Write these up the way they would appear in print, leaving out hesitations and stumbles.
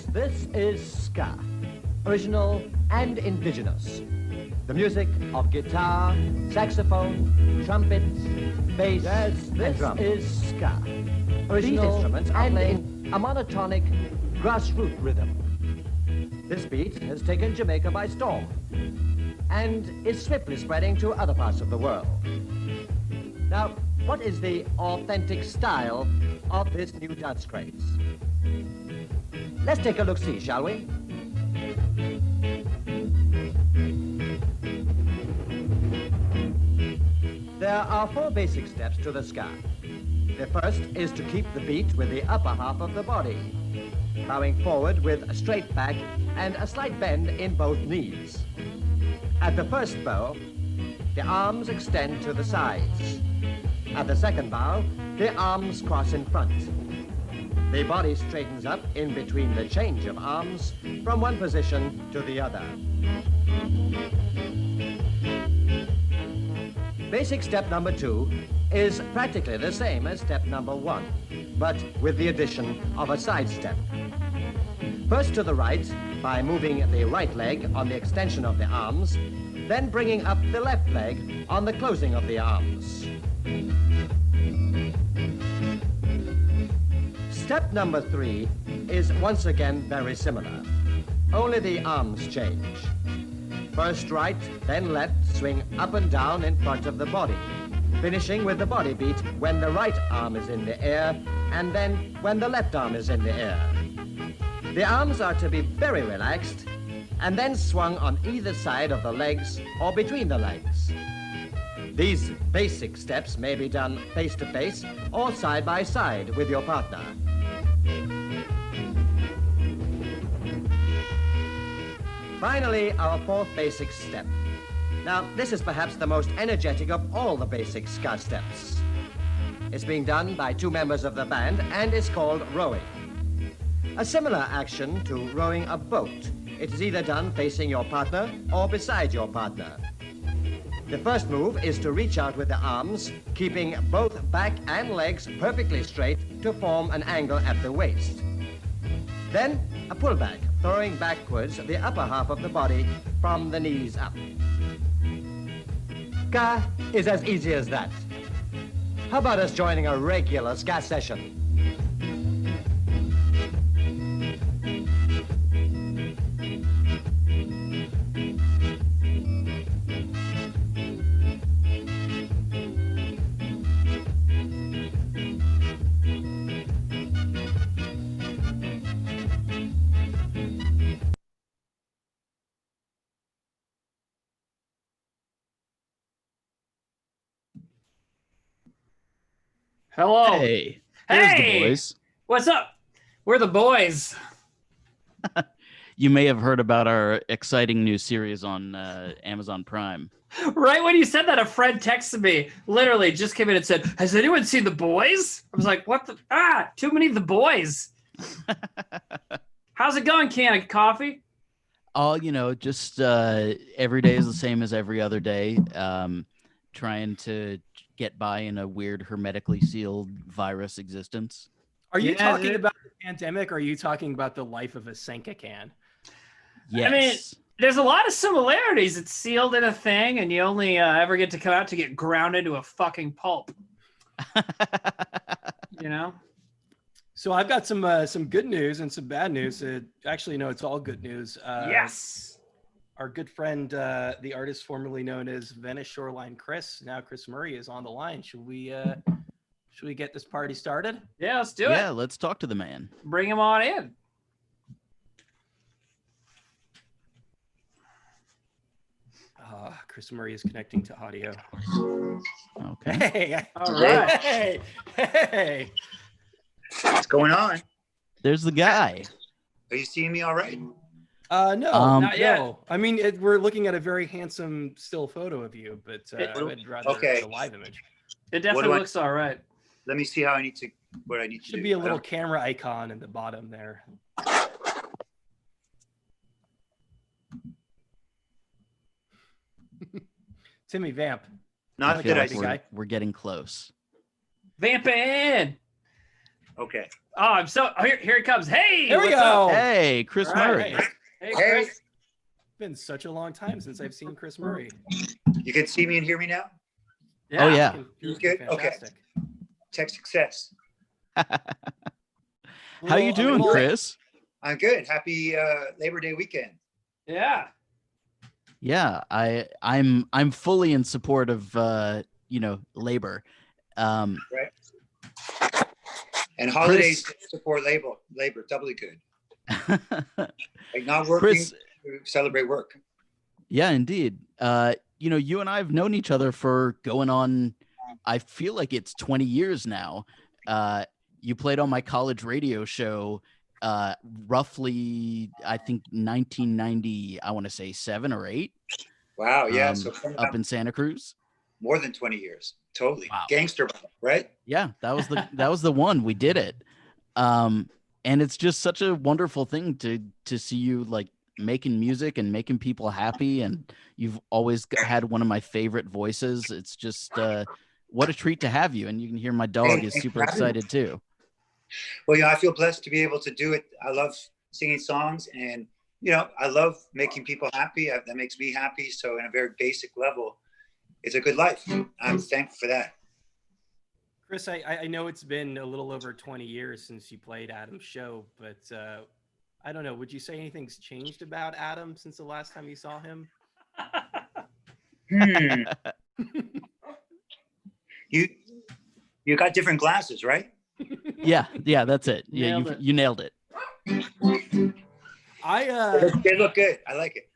this is ska, original and indigenous. The music of guitar, saxophone, trumpets, bass, and drum. This is ska. Original. These instruments are playing a monotonic grassroots rhythm. This beat has taken Jamaica by storm and is swiftly spreading to other parts of the world. Now, what is the authentic style of this new dance craze? Let's take a look-see, shall we? There are 4 basic steps to the ska. The first is to keep the beat with the upper half of the body, bowing forward with a straight back and a slight bend in both knees. At the first bow, the arms extend to the sides. At the second bow, the arms cross in front. The body straightens up in between the change of arms from one position to the other. Basic step number 2 is practically the same as step number 1, but with the addition of a side step. First to the right by moving the right leg on the extension of the arms, then bringing up the left leg on the closing of the arms. Step number 3 is once again very similar, only the arms change. First right, then left, swing up and down in front of the body, finishing with the body beat when the right arm is in the air and then when the left arm is in the air. The arms are to be very relaxed and then swung on either side of the legs or between the legs. These basic steps may be done face to face or side by side with your partner. Finally, our 4th basic step. Now, this is perhaps the most energetic of all the basic ska steps. It's being done by 2 members of the band and is called rowing. A similar action to rowing a boat. It is either done facing your partner or beside your partner. The first move is to reach out with the arms, keeping both back and legs perfectly straight to form an angle at the waist. Then, a pullback, throwing backwards the upper half of the body from the knees up. Ska is as easy as that. How about us joining a regular ska session? Hello. Hey. There's Hey. the boys. What's up? We're the boys. You may have heard about our exciting new series on Amazon Prime. Right when you said that, a friend texted me, literally just came in and said, has anyone seen The Boys? I was like, what the? Too many of The Boys. How's it going, can of coffee? Oh, just every day is the same as every other day. Trying to get by in a weird hermetically sealed virus existence. Are you talking about the pandemic, or are you talking about the life of a Senka can? Yes. I mean, there's a lot of similarities. It's sealed in a thing, and you only ever get to come out to get ground into a fucking pulp. So I've got some good news and some bad news. Actually, no, it's all good news. Yes. Our good friend, the artist formerly known as Venice Shoreline Chris, now Chris Murray, is on the line. Should we get this party started? Yeah, let's do it. Yeah, let's talk to the man. Bring him on in. Chris Murray is connecting to audio. Okay. Hey. All right. Hey. What's going on? There's the guy. Are you seeing me all right? No, not yet. no. I mean, we're looking at a very handsome still photo of you, but I'd rather the live image. It definitely looks all right. Let me see how I need to, what I need to do. Should be a little camera icon in the bottom there. Timmy, vamp. Not I a feel good like idea. we're getting close. Vamp in. Okay. Oh, I'm so here he comes. Hey, There we what's up? go. Hey, Chris All right. Murray. Hey, Hey. Chris. Been such a long time since I've seen Chris Murray. You can see me and hear me now? Oh, yeah. You're Good? Okay. fantastic. Tech success. How you doing, Chris? I'm good. Happy Labor Day weekend. Yeah. Yeah, I'm fully in support of labor. Right. And holidays support labor doubly good. Like not working Chris, to celebrate work. yeah, indeed. You and I have known each other for going on, I feel like it's 20 years now. You played on my college radio show, roughly, I think 1990, I want to say 7 or 8. Wow. Yeah. So up in Santa Cruz. more than 20 years. Totally. Wow. Gangster, right? Yeah, that was the one. We did it. And it's just such a wonderful thing to see you like making music and making people happy. And you've always had one of my favorite voices. It's just what a treat to have you. And you can hear my dog is super excited too. Well, I feel blessed to be able to do it. I love singing songs and, I love making people happy. That makes me happy. So in a very basic level, it's a good life. I'm thankful for that. Chris, I know it's been a little over 20 years since you played Adam's show, but I don't know. Would you say anything's changed about Adam since the last time you saw him? You got different glasses, right? Yeah, that's it. Yeah, you nailed it. They look good. I like it.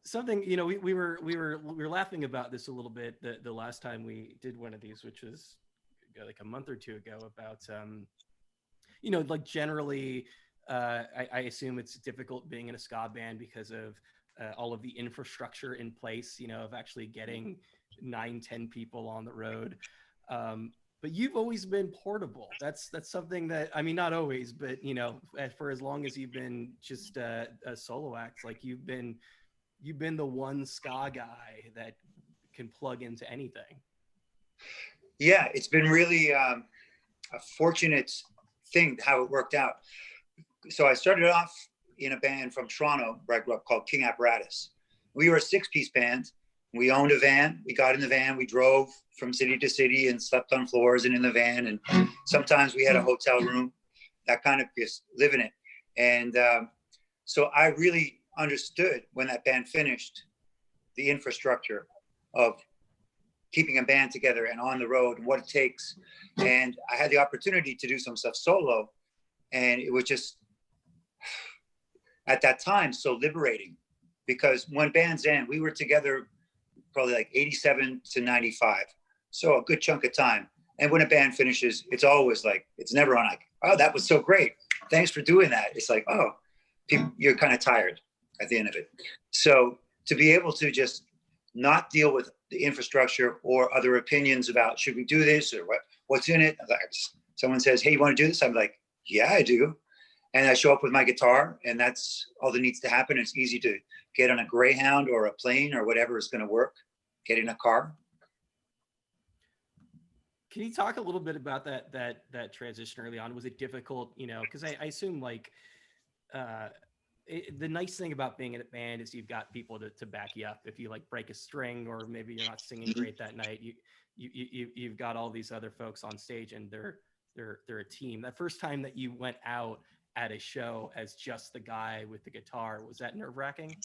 Something. We were laughing about this a little bit the last time we did one of these, which was like a month or two ago. About like generally, I assume it's difficult being in a ska band because of all of the infrastructure in place. Of actually getting 9-10 people on the road. But you've always been portable. That's something that, I mean, not always, but for as long as you've been just a solo act, like you've been the one ska guy that can plug into anything. Yeah, it's been really a fortunate thing how it worked out. So I started off in a band from Toronto where I grew up called King Apparatus. We were a 6-piece band. We owned a van. We got in the van. We drove from city to city and slept on floors and in the van. And sometimes we had a hotel room, that kind of just living it. And so I really understood when that band finished the infrastructure of keeping a band together and on the road and what it takes. And I had the opportunity to do some stuff solo. And it was just, at that time, so liberating. Because when bands end, we were together probably like 87 to 95. So a good chunk of time. And when a band finishes, it's always like, it's never on like, oh, that was so great. Thanks for doing that. It's like, oh, you're kind of tired at the end of it. So to be able to just not deal with the infrastructure or other opinions about, should we do this or what's in it? Someone says, hey, you want to do this? I'm like, yeah, I do. And I show up with my guitar and that's all that needs to happen. It's easy to get on a Greyhound or a plane or whatever is going to work. Get in a car. Can you talk a little bit about that transition early on? Was it difficult? Because I assume like the nice thing about being in a band is you've got people to back you up. If you like break a string or maybe you're not singing great that night, you've got all these other folks on stage and they're a team. That first time that you went out at a show as just the guy with the guitar, was that nerve-wracking?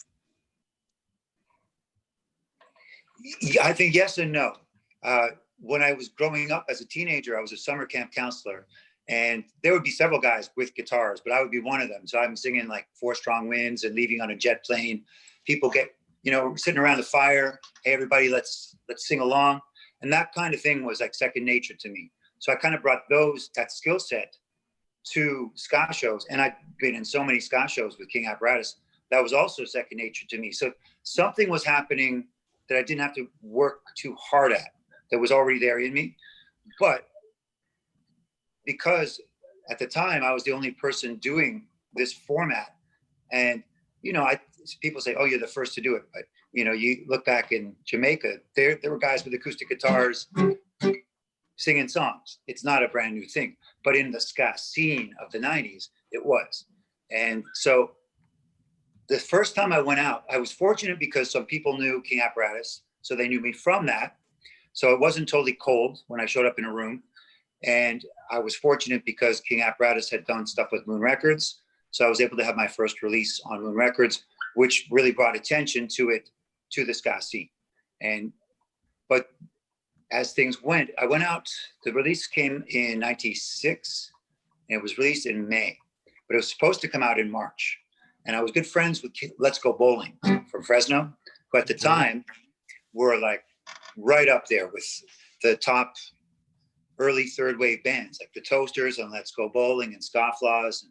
I think yes and no. When I was growing up as a teenager, I was a summer camp counselor and there would be several guys with guitars, but I would be one of them. So I'm singing like 4 Strong Winds and Leaving on a Jet Plane. People get, sitting around the fire. Hey, everybody, let's sing along. And that kind of thing was like second nature to me. So I kind of brought that skill set to ska shows. And I've been in so many ska shows with King Apparatus. That was also second nature to me. So something was happening that I didn't have to work too hard at, that was already there in me. But because at the time I was the only person doing this format, and people say, oh, you're the first to do it, but you look back in Jamaica, there were guys with acoustic guitars singing songs. It's not a brand new thing, but in the ska scene of the 90s, it was. And so the first time I went out, I was fortunate because some people knew King Apparatus, so they knew me from that. So it wasn't totally cold when I showed up in a room. And I was fortunate because King Apparatus had done stuff with Moon Records. So I was able to have my first release on Moon Records, which really brought attention to it, to the ska scene. But as things went, I went out, the release came in 96, and it was released in May, but it was supposed to come out in March. And I was good friends with Let's Go Bowling from Fresno, who at the time were like right up there with the top early third wave bands, like the Toasters and Let's Go Bowling and Scofflaws.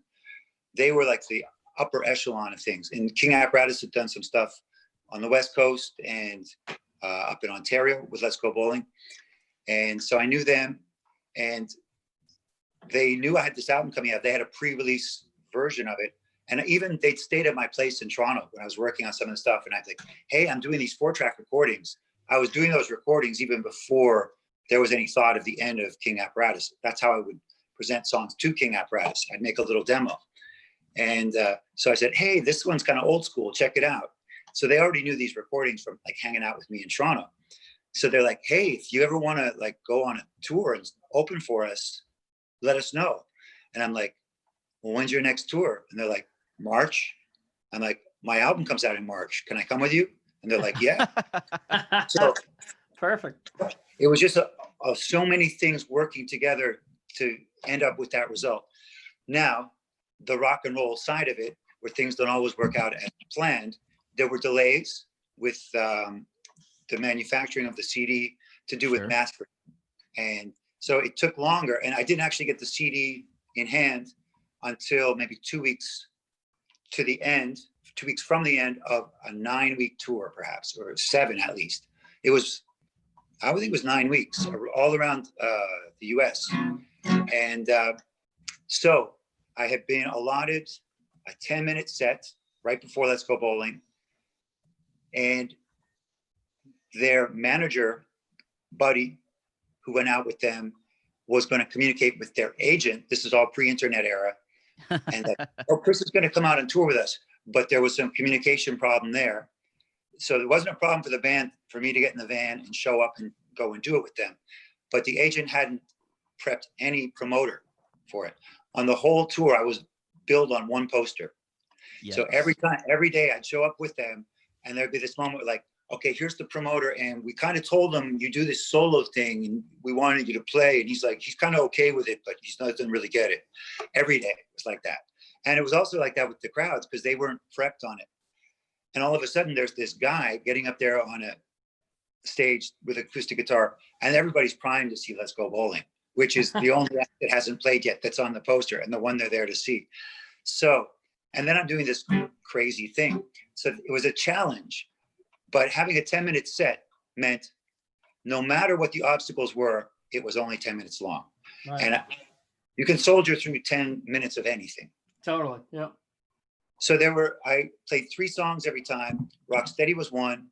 They were like the upper echelon of things. And King Apparatus had done some stuff on the West Coast and up in Ontario with Let's Go Bowling. And so I knew them, and they knew I had this album coming out. They had a pre-release version of it. And even they'd stayed at my place in Toronto when I was working on some of the stuff. And I'd think, hey, I'm doing these 4-track recordings. I was doing those recordings even before there was any thought of the end of King Apparatus. That's how I would present songs to King Apparatus. I'd make a little demo. And so I said, hey, this one's kind of old school. Check it out. So they already knew these recordings from like hanging out with me in Toronto. So they're like, hey, if you ever want to like go on a tour and open for us, let us know. And I'm like, well, when's your next tour? And they're like, March. I'm like, my album comes out in March. Can I come with you? And they're like, yeah. So perfect. It was just so many things working together to end up with that result. Now, the rock and roll side of it, where things don't always work out as planned, there were delays with the manufacturing of the CD to do with mastering. And so it took longer. And I didn't actually get the CD in hand until maybe 2 weeks to the end, 2 weeks from the end of a 9-week tour, perhaps, or 7 at least. It was, I would think it was 9 weeks all around the US. And so I had been allotted a 10-minute set right before Let's Go Bowling. And their manager, Buddy, who went out with them, was going to communicate with their agent. This is all pre-internet era. And that, oh, Chris is going to come out and tour with us. But there was some communication problem there. So there wasn't a problem for the band, for me to get in the van and show up and go and do it with them. But the agent hadn't prepped any promoter for it. On the whole tour, I was billed on one poster. Yes. So every day I'd show up with them, and there'd be this moment where like, okay, here's the promoter. And we kind of told him, you do this solo thing and we wanted you to play. And he's like, he's kind of okay with it, but he doesn't really get it. Every day it was like that. And it was also like that with the crowds because they weren't prepped on it. And all of a sudden there's this guy getting up there on a stage with acoustic guitar, and everybody's primed to see Let's Go Bowling, which is the only act that hasn't played yet that's on the poster and the one they're there to see. So, and then I'm doing this crazy thing. So it was a challenge, but having a 10-minute set meant no matter what the obstacles were, it was only 10 minutes long. Right. And you can soldier through 10 minutes of anything. Totally, yeah. So I played 3 songs every time. Rocksteady was one.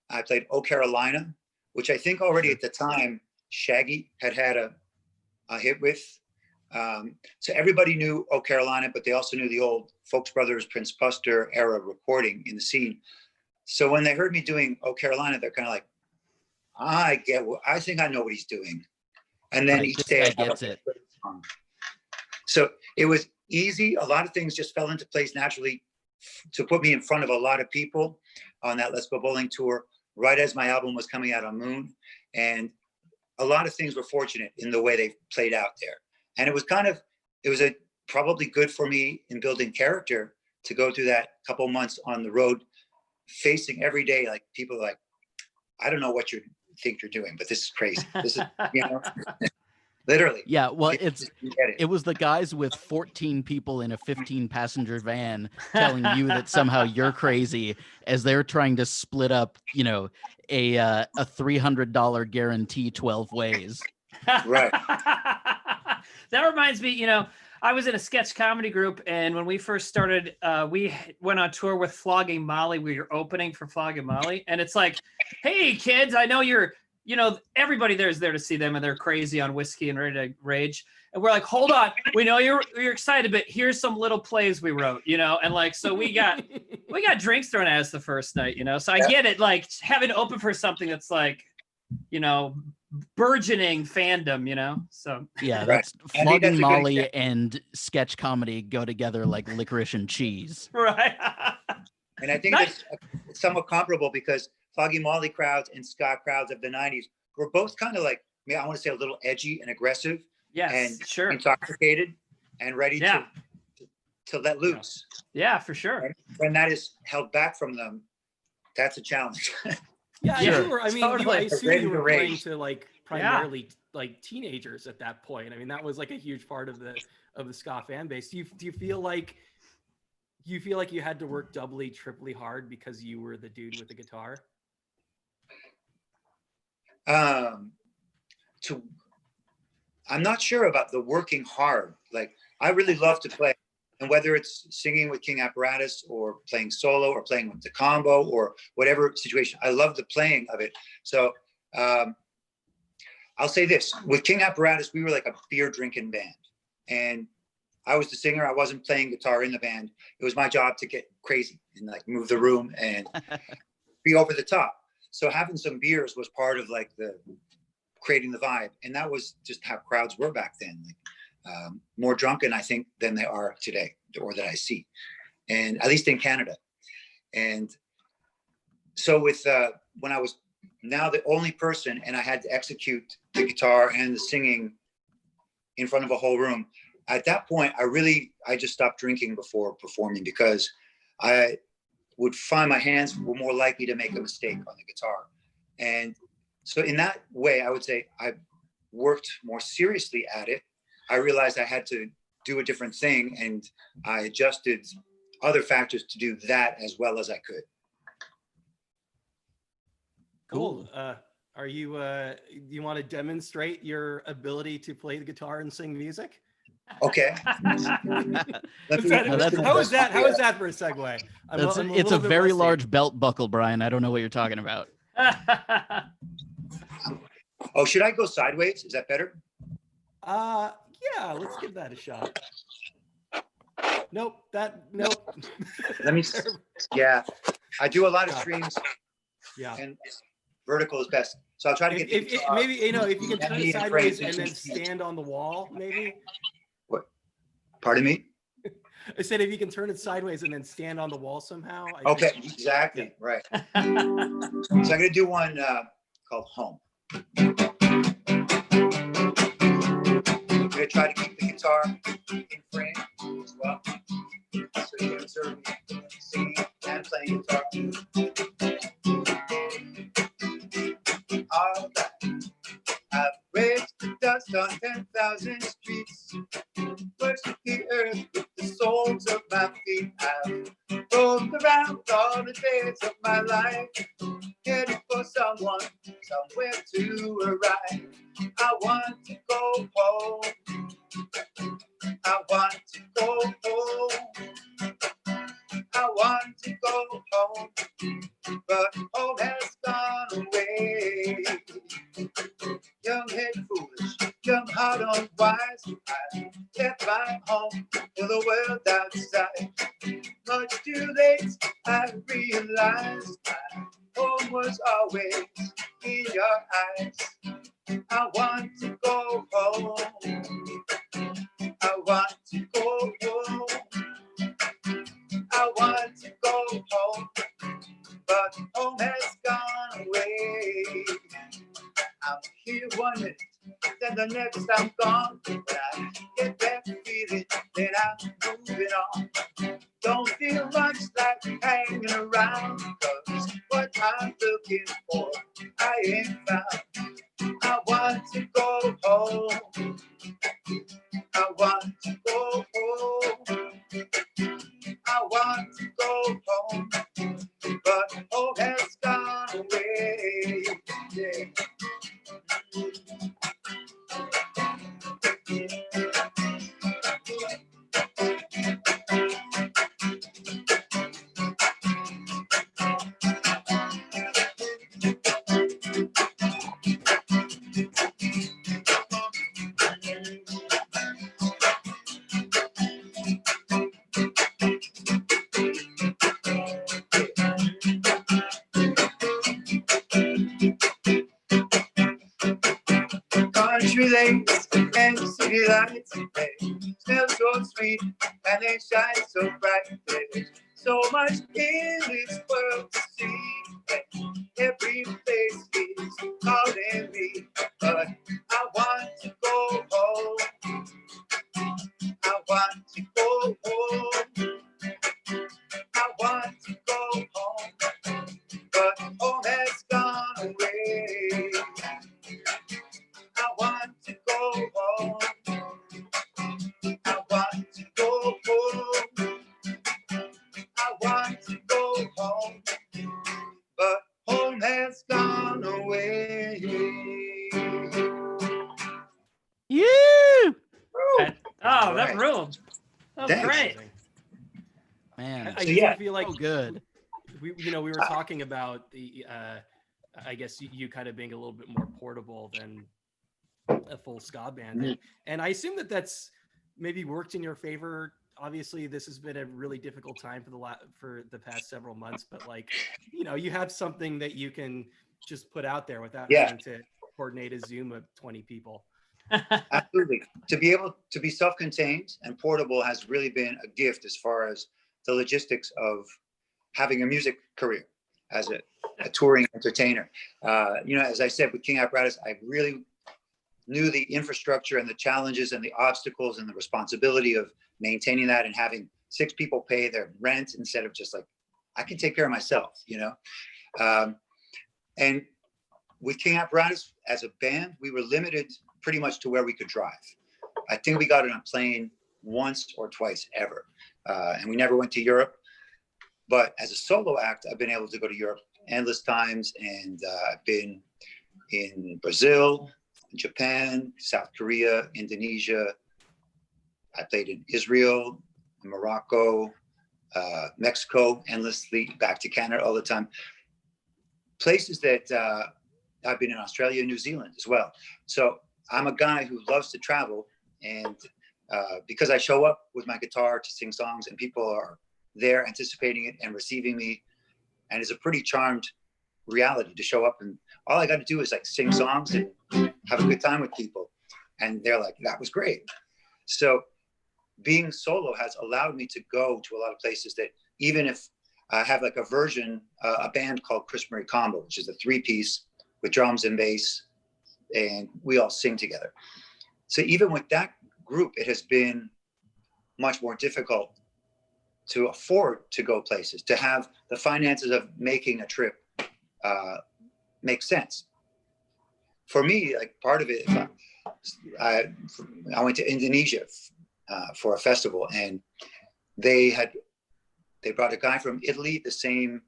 I played Oh Carolina, which I think already at the time, Shaggy had a hit with. So everybody knew Oh Carolina, but they also knew the old Folks Brothers, Prince Buster era recording in the scene. So when they heard me doing Oh Carolina, they're kind of like, I think I know what he's doing. And then each day I gets it. So it was easy. A lot of things just fell into place naturally to put me in front of a lot of people on that Let's Go Bowling tour, right as my album was coming out on Moon. And a lot of things were fortunate in the way they played out there. And it was probably good for me in building character to go through that couple months on the road, facing every day, like people are like, I don't know what you think you're doing, but this is crazy. This is, literally. Yeah, well, it was the guys with 14 people in a 15-passenger van telling you that somehow you're crazy as they're trying to split up, a $300 guarantee 12 ways. Right. That reminds me, I was in a sketch comedy group, and when we first started, we went on tour with Flogging Molly. We were opening for Flogging Molly, and it's like, hey, kids, I know you're you know, everybody there is there to see them, and they're crazy on whiskey and ready to rage. And we're like, hold on, we know you're excited, but here's some little plays we wrote, you know, and like, so we got drinks thrown at us the first night, you know. So I get it, like having to open for something that's like, you know, burgeoning fandom, you know. So yeah, that's flogging Molly and sketch comedy go together like licorice and cheese. Right. And I think it's somewhat comparable because Flogging Molly crowds and ska crowds of the 90s were both kind of like, I want to say a little edgy and aggressive. Yes, and sure. Intoxicated and ready to let loose. Yeah, for sure. And when that is held back from them, that's a challenge. Yeah, Sure. I mean, Totally. I assume you were Rage. playing to like primarily like teenagers at that point. I mean, that was like a huge part of the ska fan base. Do you feel like you had to work doubly, triply hard because you were the dude with the guitar? I'm not sure about the working hard. Like, I really love to play, and whether it's singing with King Apparatus or playing solo or playing with the combo or whatever situation, I love the playing of it. So I'll say this: with King Apparatus, we were like a beer drinking band, and I was the singer. I wasn't playing guitar in the band. It was my job to get crazy and like move the room and be over the top. So having some beers was part of like the creating the vibe, and that was just how crowds were back then. Like, more drunken, I think, than they are today, or that I see, and at least in Canada. And so with when I was now the only person, and I had to execute the guitar and the singing in front of a whole room. At that point, I just stopped drinking before performing because I would find my hands were more likely to make a mistake on the guitar. And so in that way, I would say I worked more seriously at it. I realized I had to do a different thing, and I adjusted other factors to do that as well as I could. Cool. Are you you want to demonstrate your ability to play the guitar and sing music? Okay. How is that for a segue? It's a very large belt buckle, Brian. I don't know what you're talking about. Oh, should I go sideways? Is that better? Yeah, let's give that a shot. Nope. Let me, yeah, I do a lot of streams. Yeah. And vertical is best. So I'll try to get maybe, you know, if you can turn it sideways and then stand on the wall, maybe. What? Pardon me? I said if you can turn it sideways and then stand on the wall somehow. Okay, exactly, right. So I'm going to do one called Home. I'm going to try to keep the guitar in frame as well. So you can observe me singing and playing guitar. All right. I've raised the dust on 10,000 streets, worship the earth with the soles of my feet. I've roamed around all the days of my life, heading for someone, somewhere to arrive. I want to go home. I want to go home. I want to go home, but home has gone away. Young head foolish, young heart unwise. I left my home for the world outside. Much too late, I realized my home was always in your eyes. I want to go home. I want to go home. I want to go home, but home has gone away. I'm here 1 minute, then the next I'm gone. When I get that feeling, then I'm moving on. Don't feel much like hanging around, cause what I'm looking for, I ain't found. I want to go home. I want to go home. I want to go home, but home has gone away. Yeah. country lanes and city lights, they smell so sweet and they shine so bright. There's so much in this world to see. Every place is calling me, but I want to go home. I want to go home. I want to go home, but home has gone away. I want to go home. I want to go home. I want to go home, but home has gone away. Yeah. Oh, that Right. ruled. That was Thanks. great. Man, I So, do yeah. feel like so good. we were talking about the I guess you kind of being a little bit more portable than a full ska band, and I assume that that's maybe worked in your favor. Obviously, this has been a really difficult time for the past several months, but like, you have something that you can just put out there without Yeah. having to coordinate a Zoom of 20 people. Absolutely. To be able to be self-contained and portable has really been a gift as far as the logistics of having a music career as a touring entertainer. As I said, with King Apparatus, I really knew the infrastructure and the challenges and the obstacles and the responsibility of maintaining that and having 6 people pay their rent instead of just like, I can take care of myself, and with King Apparatus as a band, we were limited pretty much to where we could drive. I think we got on a plane once or twice ever. And we never went to Europe. But as a solo act, I've been able to go to Europe endless times. And I've been in Brazil, Japan, South Korea, Indonesia. I played in Israel, Morocco, Mexico, endlessly, back to Canada all the time. Places that I've been in Australia, New Zealand as well. So I'm a guy who loves to travel, and because I show up with my guitar to sing songs and people are there anticipating it and receiving me, and it's a pretty charmed reality to show up and all I got to do is like sing songs and have a good time with people, and they're like, that was great. So being solo has allowed me to go to a lot of places that even if I have like a version, a band called Chris Murray Combo, which is a 3-piece with drums and bass, and we all sing together. So even with that group, it has been much more difficult to afford to go places, to have the finances of making a trip make sense. For me, like part of it, I went to Indonesia for a festival, and they brought a guy from Italy the same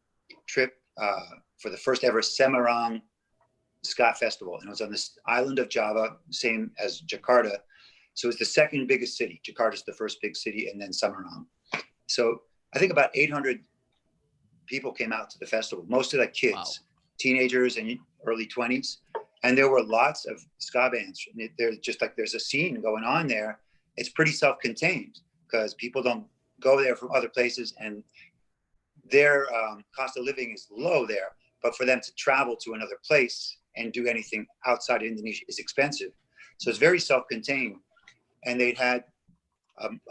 trip for the first ever Semarang ska festival, and it was on this island of Java, same as Jakarta. So it's the second biggest city. Jakarta is the first big city, and then Semarang. So I think about 800 people came out to the festival, most of the kids, wow, teenagers and early 20s. And there were lots of ska bands. There's just like, there's a scene going on there. It's pretty self-contained because people don't go there from other places, and their cost of living is low there. But for them to travel to another place and do anything outside Indonesia is expensive. So it's very self-contained. And they'd had,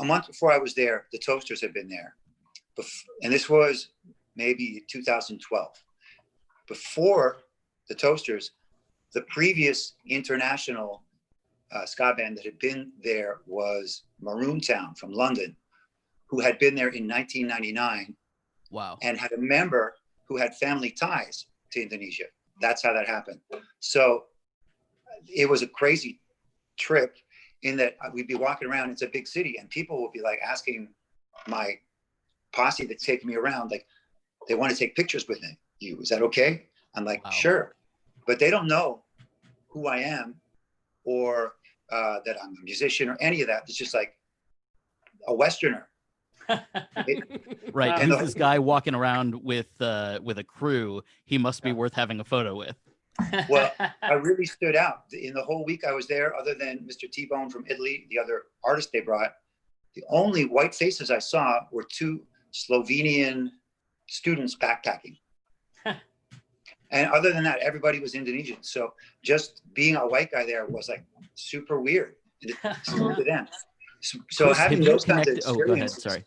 a month before I was there, the Toasters had been there. And this was maybe 2012. Before the Toasters, the previous international ska band that had been there was Maroon Town from London, who had been there in 1999. Wow. And had a member who had family ties to Indonesia. That's how that happened. So it was a crazy trip in that we'd be walking around, it's a big city, and people would be like asking my posse that's taking me around, like, they want to take pictures with you. Is that okay? I'm like, wow, sure. But they don't know who I am or that I'm a musician or any of that. It's just like a Westerner. Right. Who's this guy walking around with a crew? He must be worth having a photo with. Well, I really stood out in the whole week I was there, other than Mr. T-Bone from Italy, the other artist they brought. The only white faces I saw were 2 Slovenian students backpacking. And other than that, everybody was Indonesian. So just being a white guy there was like super weird to them. So Chris, having have you those kinds of connected? Oh, go ahead. experiences, Sorry.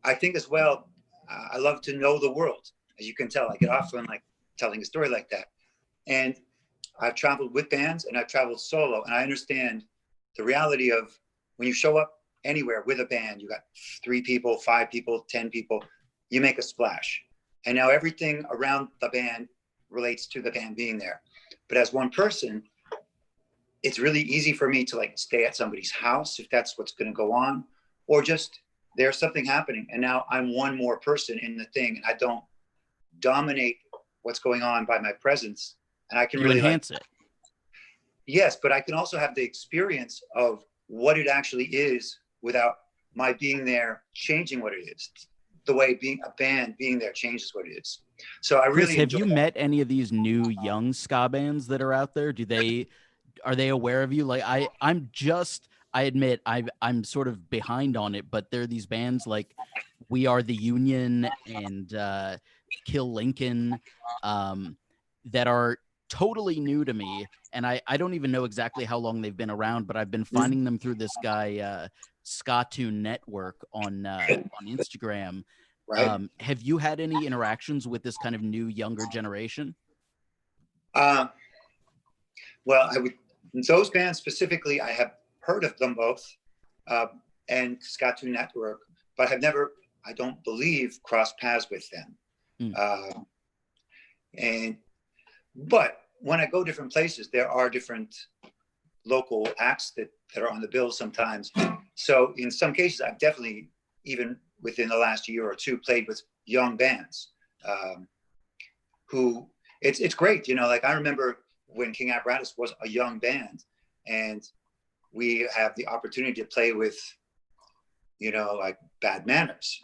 I think as well, I love to know the world. As you can tell, I get off on like telling a story like that. And I've traveled with bands and I've traveled solo, and I understand the reality of when you show up anywhere with a band, you got 3 people, 5 people, 10 people, you make a splash. And now everything around the band relates to the band being there. But as one person, it's really easy for me to like stay at somebody's house if that's what's going to go on, or just there's something happening and now I'm one more person in the thing, and I don't dominate what's going on by my presence, and I can You really enhance like, it. yes, but I can also have the experience of what it actually is without my being there changing what it is. The way being a band being there changes what it is. So I Chris, really have you enjoy that. met any of these new young ska bands that are out there? Are they aware of you? Like I admit I'm sort of behind on it, but there are these bands like We Are the Union and Kill Lincoln that are totally new to me, and I don't even know exactly how long they've been around, but I've been finding them through this guy Ska2 Network on Instagram. Right. Have you had any interactions with this kind of new younger generation? Well, I would, those bands specifically, I have heard of them both, and Ska2 Network, but have never, I don't believe, crossed paths with them. But when I go different places, there are different local acts that are on the bill sometimes. So in some cases, I've definitely, even within the last year or two, played with young bands who it's great. You know, like I remember when King Apparatus was a young band, and we have the opportunity to play with, you know, like Bad Manners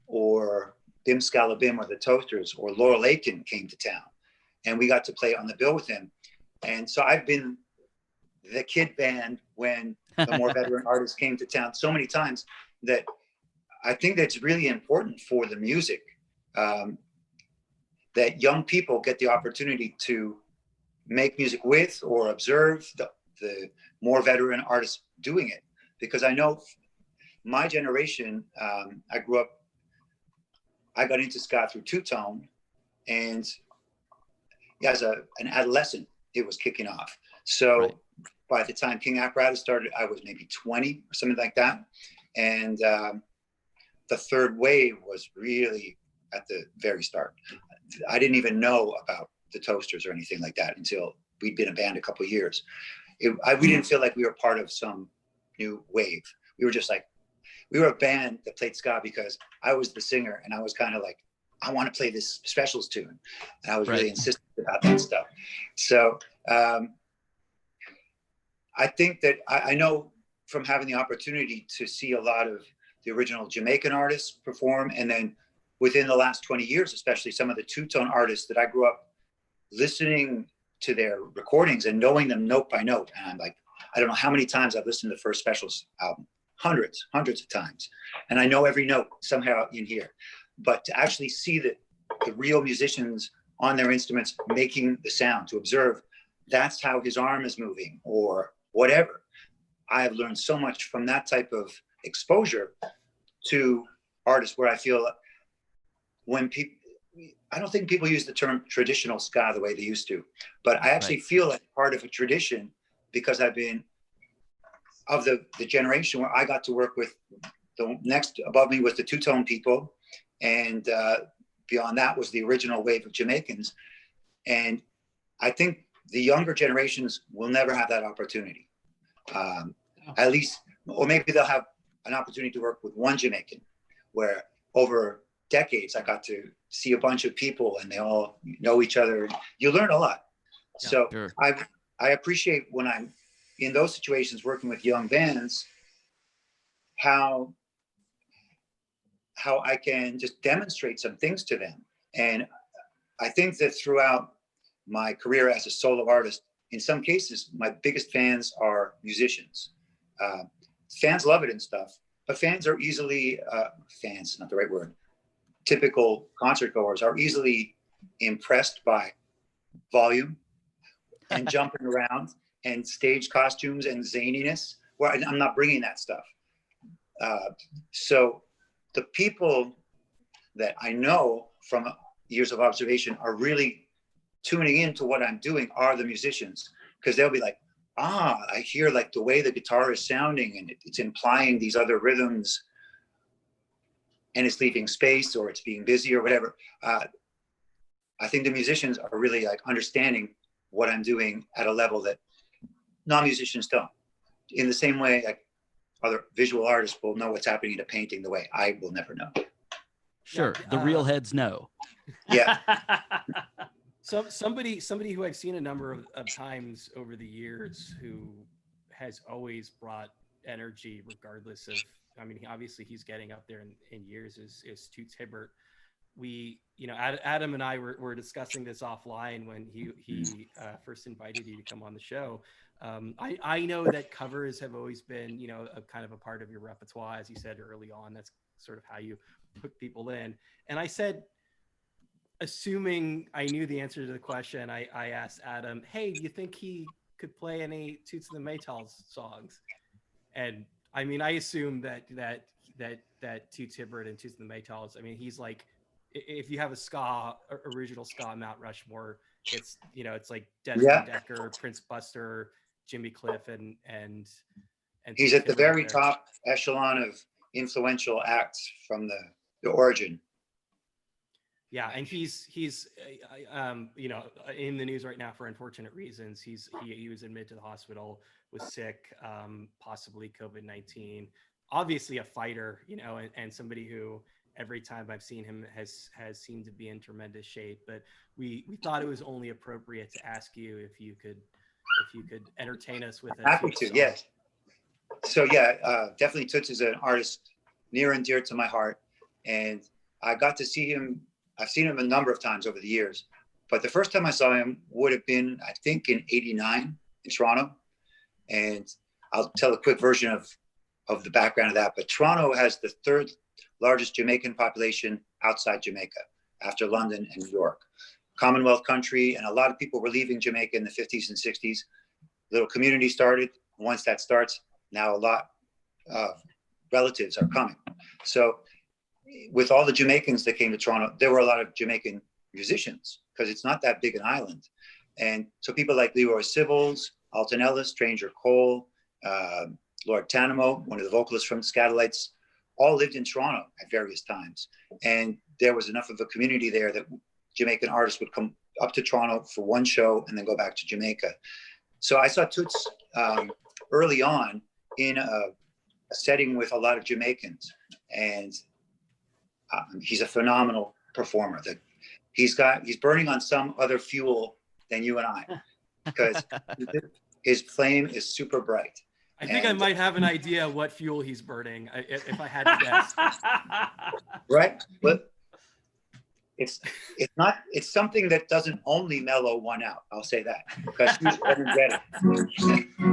or Bim Scalabim or the Toasters, or Laurel Aiken came to town, and we got to play on the bill with him. And so I've been the kid band when the more veteran artists came to town so many times that I think that's really important for the music, that young people get the opportunity to make music with or observe the more veteran artists doing it. Because I know my generation, I got into ska through two-tone, and as an adolescent, it was kicking off. So right. By the time King Apparatus started, I was maybe 20 or something like that. And the third wave was really at the very start. I didn't even know about the Toasters or anything like that until we'd been a band a couple of years. We didn't feel like we were part of some new wave. We were just like, we were a band that played ska because I was the singer, and I was kind of like, I want to play this Specials tune. And I was really insistent about that stuff. So I think that I know from having the opportunity to see a lot of the original Jamaican artists perform, and then within the last 20 years, especially some of the two-tone artists that I grew up listening to their recordings and knowing them note by note. And I'm like, I don't know how many times I've listened to the first Specials album, hundreds of times. And I know every note somehow in here. But to actually see the real musicians on their instruments making the sound, to observe that's how his arm is moving or whatever. I have learned so much from that type of exposure to artists where I feel when people, I don't think people use the term traditional ska the way they used to, but I actually feel like part of a tradition because I've been of the generation where I got to work with. The next above me was the two-tone people, and beyond that was the original wave of Jamaicans. And I think the younger generations will never have that opportunity. At least, or maybe they'll have an opportunity to work with one Jamaican, where over decades I got to see a bunch of people and they all know each other. You learn a lot. Yeah, so sure. I appreciate when I'm in those situations working with young bands, how I can just demonstrate some things to them. And I think that throughout my career as a solo artist, in some cases, my biggest fans are musicians. Fans love it and stuff, but fans are easily, fans, not the right word, typical concert goers are easily impressed by volume and jumping around and stage costumes and zaniness. Well, I'm not bringing that stuff. So the people that I know from years of observation are really tuning into what I'm doing are the musicians, because they'll be like, I hear like the way the guitar is sounding and it's implying these other rhythms and it's leaving space or it's being busy or whatever. I think the musicians are really like understanding what I'm doing at a level that non-musicians don't. In the same way, like other visual artists will know what's happening in a painting the way I will never know. Sure, the real heads know. Yeah. So somebody who I've seen a number of times over the years who has always brought energy regardless of, I mean, obviously he's getting up there in years is Toots Hibbert. We, you know, Adam and I were discussing this offline when he first invited you to come on the show. I know that covers have always been, you know, a kind of a part of your repertoire, as you said early on. That's sort of how you hook people in. And I said, assuming I knew the answer to the question, I asked Adam, hey, do you think he could play any Toots and the Maytals songs? And I mean, I assume that Toots Hibbert and Toots and the Maytals, I mean, he's like, if you have a original ska Mount Rushmore, it's, you know, it's like Desmond Decker, Prince Buster, Jimmy Cliff, and he's at the very top echelon of influential acts from the origin. Yeah, and he's you know, in the news right now for unfortunate reasons. He was admitted to the hospital, was sick, possibly COVID-19. Obviously a fighter, you know, and somebody who every time I've seen him has seemed to be in tremendous shape. But we thought it was only appropriate to ask you if you could entertain us with a Happy to, yes. So yeah, definitely Toots is an artist near and dear to my heart, and I got to see him. I've seen him a number of times over the years, but the first time I saw him would have been, I think, in '89 in Toronto. And I'll tell a quick version of the background of that. But Toronto has the third largest Jamaican population outside Jamaica, after London and New York. Commonwealth country, and a lot of people were leaving Jamaica in the 50s and 60s. Little community started. Once that starts, now a lot of relatives are coming. So with all the Jamaicans that came to Toronto, there were a lot of Jamaican musicians because it's not that big an island. And so people like Leroy Sibbles, Alton Ellis, Stranger Cole, Lord Tanamo, one of the vocalists from Scatolites, all lived in Toronto at various times. And there was enough of a community there that Jamaican artists would come up to Toronto for one show and then go back to Jamaica. So I saw Toots early on in a setting with a lot of Jamaicans. And he's a phenomenal performer. That he's burning on some other fuel than you and I, because his flame is super bright. I think I might have an idea what fuel he's burning if I had to guess. Right, but it's something that doesn't only mellow one out. I'll say that, because he's energetic.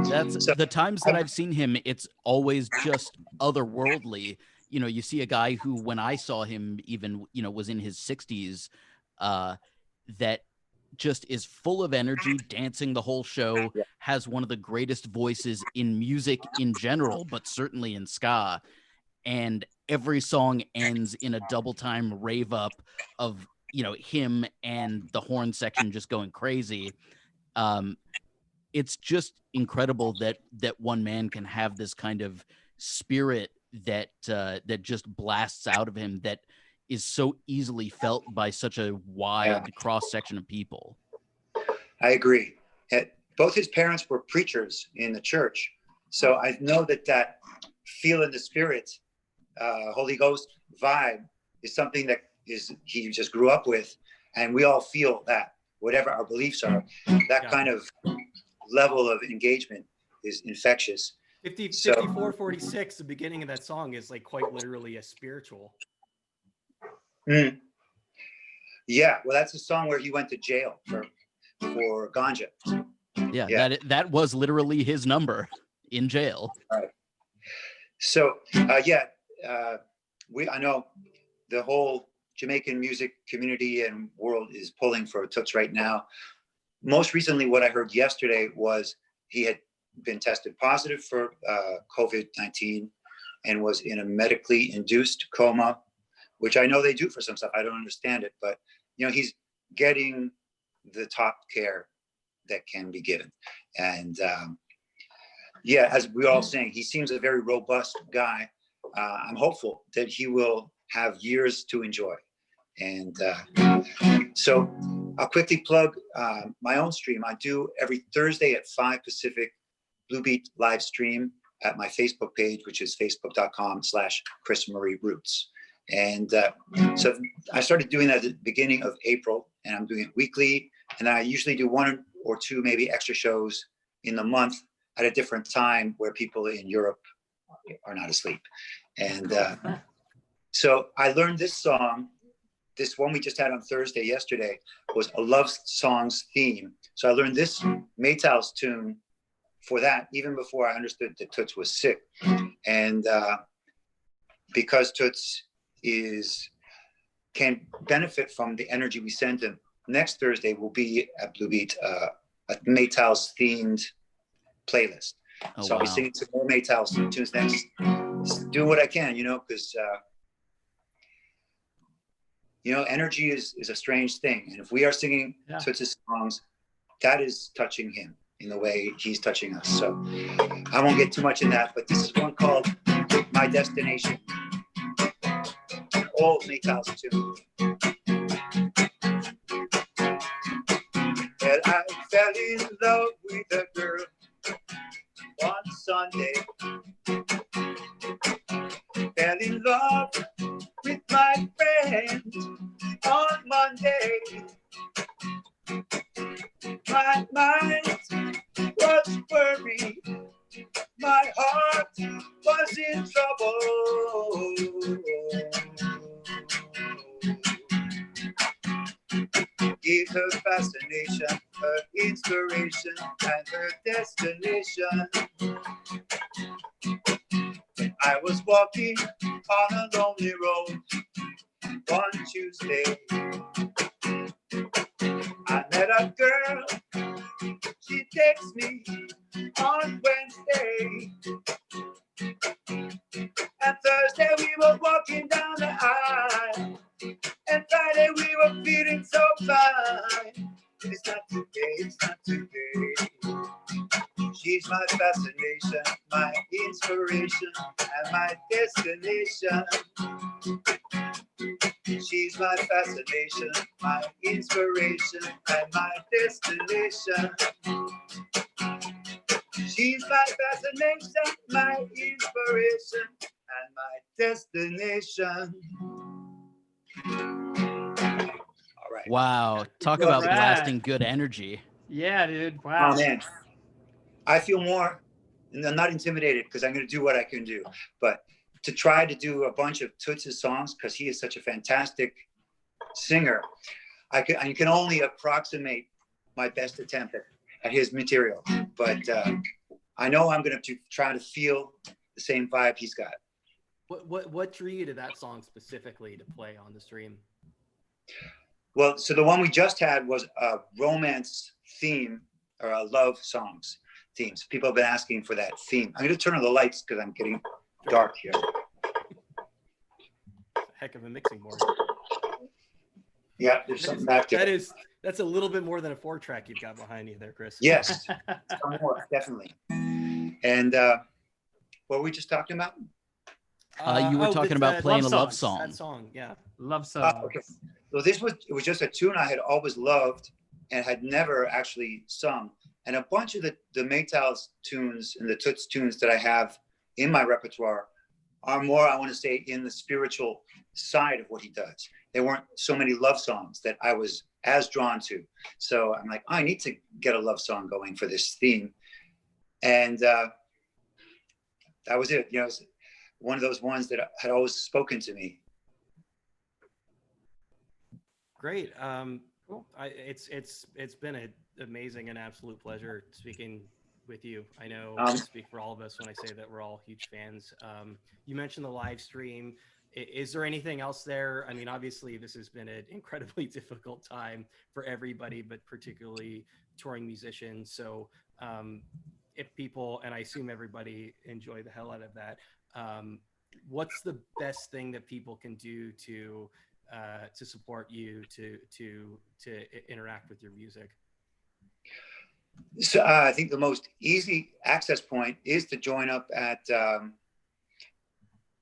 That's the times that I've seen him. It's always just otherworldly. You know, you see a guy who, when I saw him, even, you know, was in his 60s, that just is full of energy, dancing the whole show, has one of the greatest voices in music in general, but certainly in ska. And every song ends in a double time rave up of, you know, him and the horn section just going crazy. It's just incredible that one man can have this kind of spirit that just blasts out of him, that is so easily felt by such a wide cross section of people. I agree. Both his parents were preachers in the church, so I know that feel in the spirit, Holy Ghost vibe is something that he just grew up with, and we all feel that, whatever our beliefs are, that kind of level of engagement is infectious. 54:46, the beginning of that song is like quite literally a spiritual. Yeah, well, that's a song where he went to jail for ganja. Yeah. That was literally his number in jail. Right. So I know the whole Jamaican music community and world is pulling for Toots right now. most recently, what I heard yesterday was he had been tested positive for COVID-19 and was in a medically induced coma, which I know they do for some stuff. I don't understand it, but he's getting the top care that can be given. And yeah, as we're all saying, he seems a very robust guy. I'm hopeful that he will have years to enjoy. And so I'll quickly plug my own stream. I do every Thursday at 5 Pacific, Blue Beat live stream at my Facebook page, which is facebook.com/Chris Murray Roots. And so I started doing that at the beginning of April, and I'm doing it weekly. And I usually do 1 or 2 maybe extra shows in the month at a different time where people in Europe are not asleep. And so I learned this song. This one we just had on Thursday yesterday was a love songs theme. So I learned this Maytals tune for that even before I understood that Toots was sick. And because Toots can benefit from the energy we send him, next Thursday will be at Blue Beat a Maytals themed playlist. Oh, so I'll be singing some more Maytals tunes next. Do what I can, because energy is a strange thing. And if we are singing Toots' songs, that is touching him in the way he's touching us. So I won't get too much in that, but this is one called My Destination. An old Maytals tune. Well, I fell in love with a girl one Sunday. Fell in love with my friend on Monday. My mind was worried, my heart was in trouble. Give her fascination, her inspiration, and her destination. I was walking on a lonely road one Tuesday. I met a girl, she texts me on Wednesday. And Thursday we were walking down the aisle. And Friday we were feeling so fine. It's not today, it's not today. She's my fascination, my inspiration, and my destination. She's my fascination, my inspiration, and my destination. She's my fascination, my inspiration, and my destination. All right. Wow. Talk about blasting good energy. Yeah, dude. Wow. Oh, man. I feel more, and I'm not intimidated because I'm going to do what I can do. But to try to do a bunch of Toots' songs, because he is such a fantastic singer, I can only approximate my best attempt at his material. But I know I'm going to try to feel the same vibe he's got. What drew you to that song specifically to play on the stream? Well, so the one we just had was a romance theme, or a love songs themes. People have been asking for that theme. I'm going to turn on the lights because I'm getting dark here. Heck of a mixing board. Yeah, there's something back there. That's a little bit more than a 4-track you've got behind you there, Chris. Yes, more, definitely. And what were we just talking about? You were talking about playing a love song. That song, yeah. Love song. Okay. So it was just a tune I had always loved and had never actually sung. And a bunch of the Maytals tunes and the Toots tunes that I have in my repertoire are more, I want to say, in the spiritual side of what he does. There weren't so many love songs that I was as drawn to. So I'm like, I need to get a love song going for this theme. And that was it. It was one of those ones that had always spoken to me. Great. Cool. It's been an amazing and absolute pleasure speaking with you. I know I speak for all of us when I say that we're all huge fans. You mentioned the live stream. Is there anything else there? I mean, obviously this has been an incredibly difficult time for everybody, but particularly touring musicians. So if people, and I assume everybody enjoy the hell out of that, what's the best thing that people can do to support you, to interact with your music? So I think the most easy access point is to join up at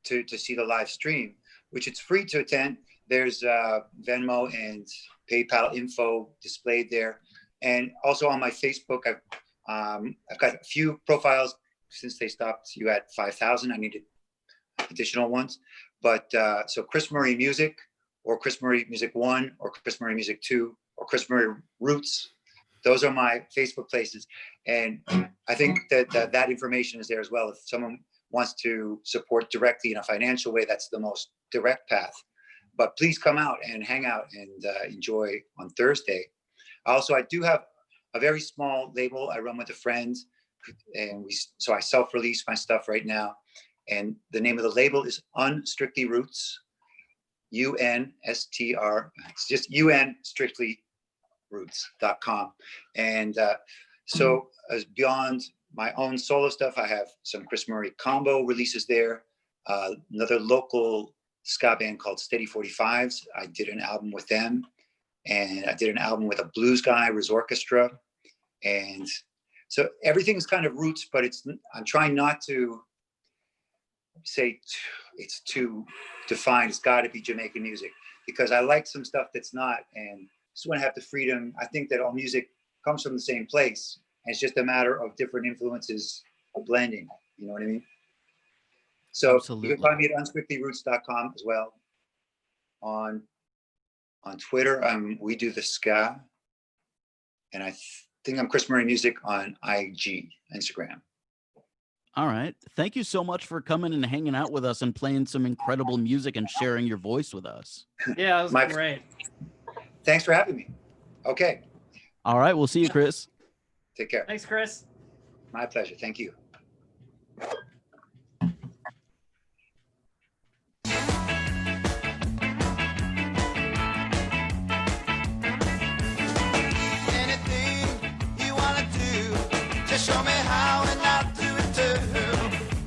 to see the live stream, which it's free to attend. There's Venmo and PayPal info displayed there, and also on my Facebook, I've got a few profiles since they stopped you at 5,000. I needed additional ones, but so Chris Murray Music, or Chris Murray Music 1, or Chris Murray Music 2, or Chris Murray Roots. Those are my Facebook places. And I think that information is there as well. If someone wants to support directly in a financial way, that's the most direct path. But please come out and hang out and enjoy on Thursday. Also, I do have a very small label I run with a friend, and so I self-release my stuff right now. And the name of the label is Unstrictly Roots, UNSTR. It's just UNStrictlyRoots.com. And so as beyond my own solo stuff, I have some Chris Murray combo releases there. Another local ska band called Steady 45s. I did an album with them, and I did an album with a blues guy, Riz Orchestra. And so everything's kind of roots, but I'm trying not to say it's too defined. It's got to be Jamaican music, because I like some stuff that's not, and just want to have the freedom. I think that all music comes from the same place, and it's just a matter of different influences blending. You know what I mean? So absolutely. You can find me at unstrictlyroots.com as well. On Twitter, we do the ska, and I think I'm Chris Murray Music on IG, Instagram. All right. Thank you so much for coming and hanging out with us and playing some incredible music and sharing your voice with us. Yeah, that was great. Thanks for having me. Okay. All right. We'll see you, Chris. Take care. Thanks, Chris. My pleasure. Thank you. Show me how and I'll do it too.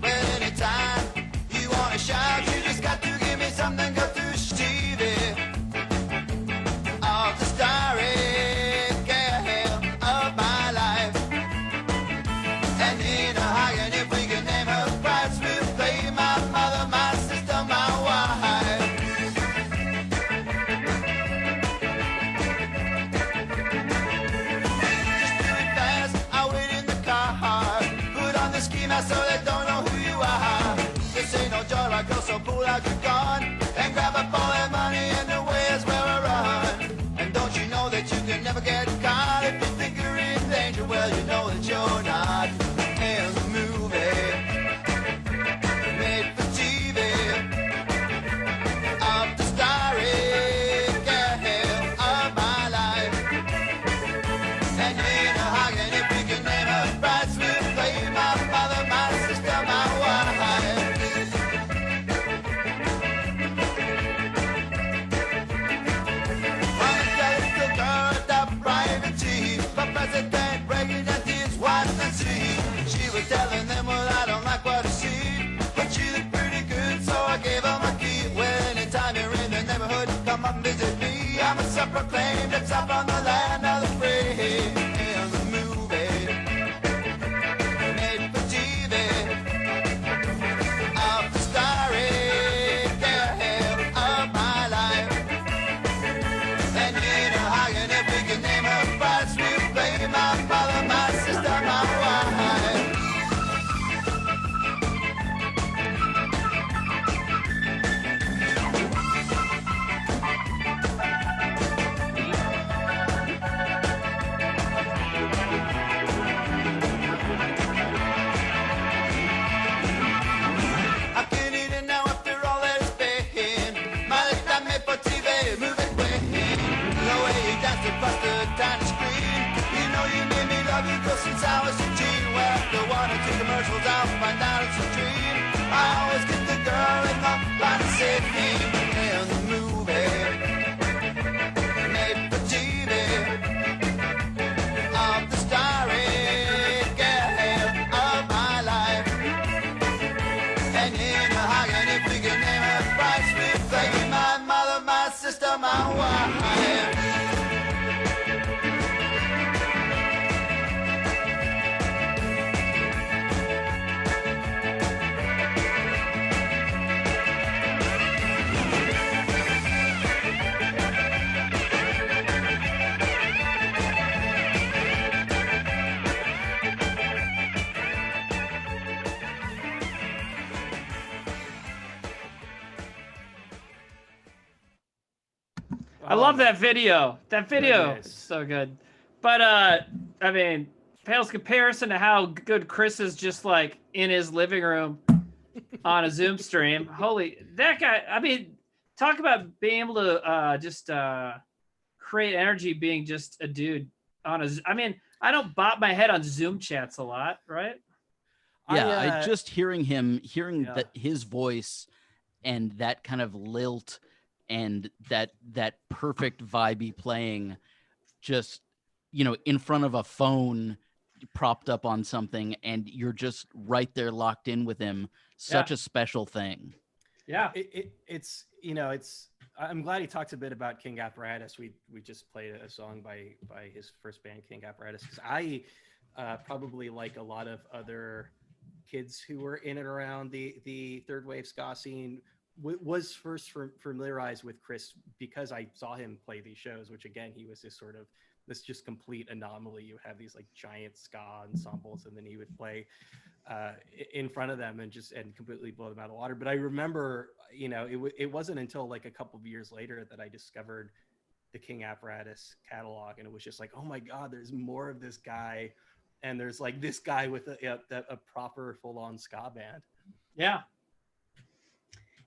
Well, anytime you want to shout, you just got to give me something. Go to Stevie of the starry gale of my life. And in a high, and if we can name her price, we'll play my mother, my sister, my wife. Just do it fast, I'll wait in the put on the ski mask so they don't know who you are. This ain't no joyride, girl, so pull out your gun and grab up all that money, and away is where I run. And don't you know that you can never get caught? If you think you're in danger, well, you know that you're not. In the movie made for TV of the starry gale of my life. And in a hog, and if we can name her price, we'll play my mother, my sister, my wife. One little girl at the private tea for President Reagan and his wife Nancy. She was telling them, well, I don't like what I see, but she looked pretty good, so I gave her my key. Well, anytime you're in the neighborhood, come up and visit me. I'm a self-proclaimed top on the land of the free. In the movie made for TV of the starry gale of my life. And in a hog, and if we can name her price, we'll play my mother, my sister, my wife. I can't eat it now after all that it's been. My legs got made for TV, moving quick. The way you danced across the tiny screen. You know you made me love you, girl, since I was a teen. Well, after one or two commercials, I'll find out it's a dream. I always get the girl in the line to save me. I love my that video. That video goodness. is so good. But I mean, pales comparison to how good Chris is just like in his living room on a Zoom stream. Holy, that guy. I mean, talk about being able to just create energy being just a dude on a. I mean, I don't bop my head on Zoom chats a lot, right? Yeah, I just hearing Yeah. that his voice and that kind of lilt and that perfect vibey playing, just in front of a phone propped up on something, and you're just right there locked in with him. Such a special thing. Yeah. It's I'm glad he talks a bit about King Apparatus. We just played a song by his first band, King Apparatus, because I probably, like a lot of other kids who were in and around the third wave ska scene, was first familiarized with Chris because I saw him play these shows, which again, he was this just complete anomaly. You have these like giant ska ensembles, and then he would play in front of them and completely blow them out of water. But I remember, it wasn't until like a couple of years later that I discovered the King Apparatus catalog, and it was just like, oh my God, there's more of this guy, and there's like this guy with a proper full-on ska band. Yeah.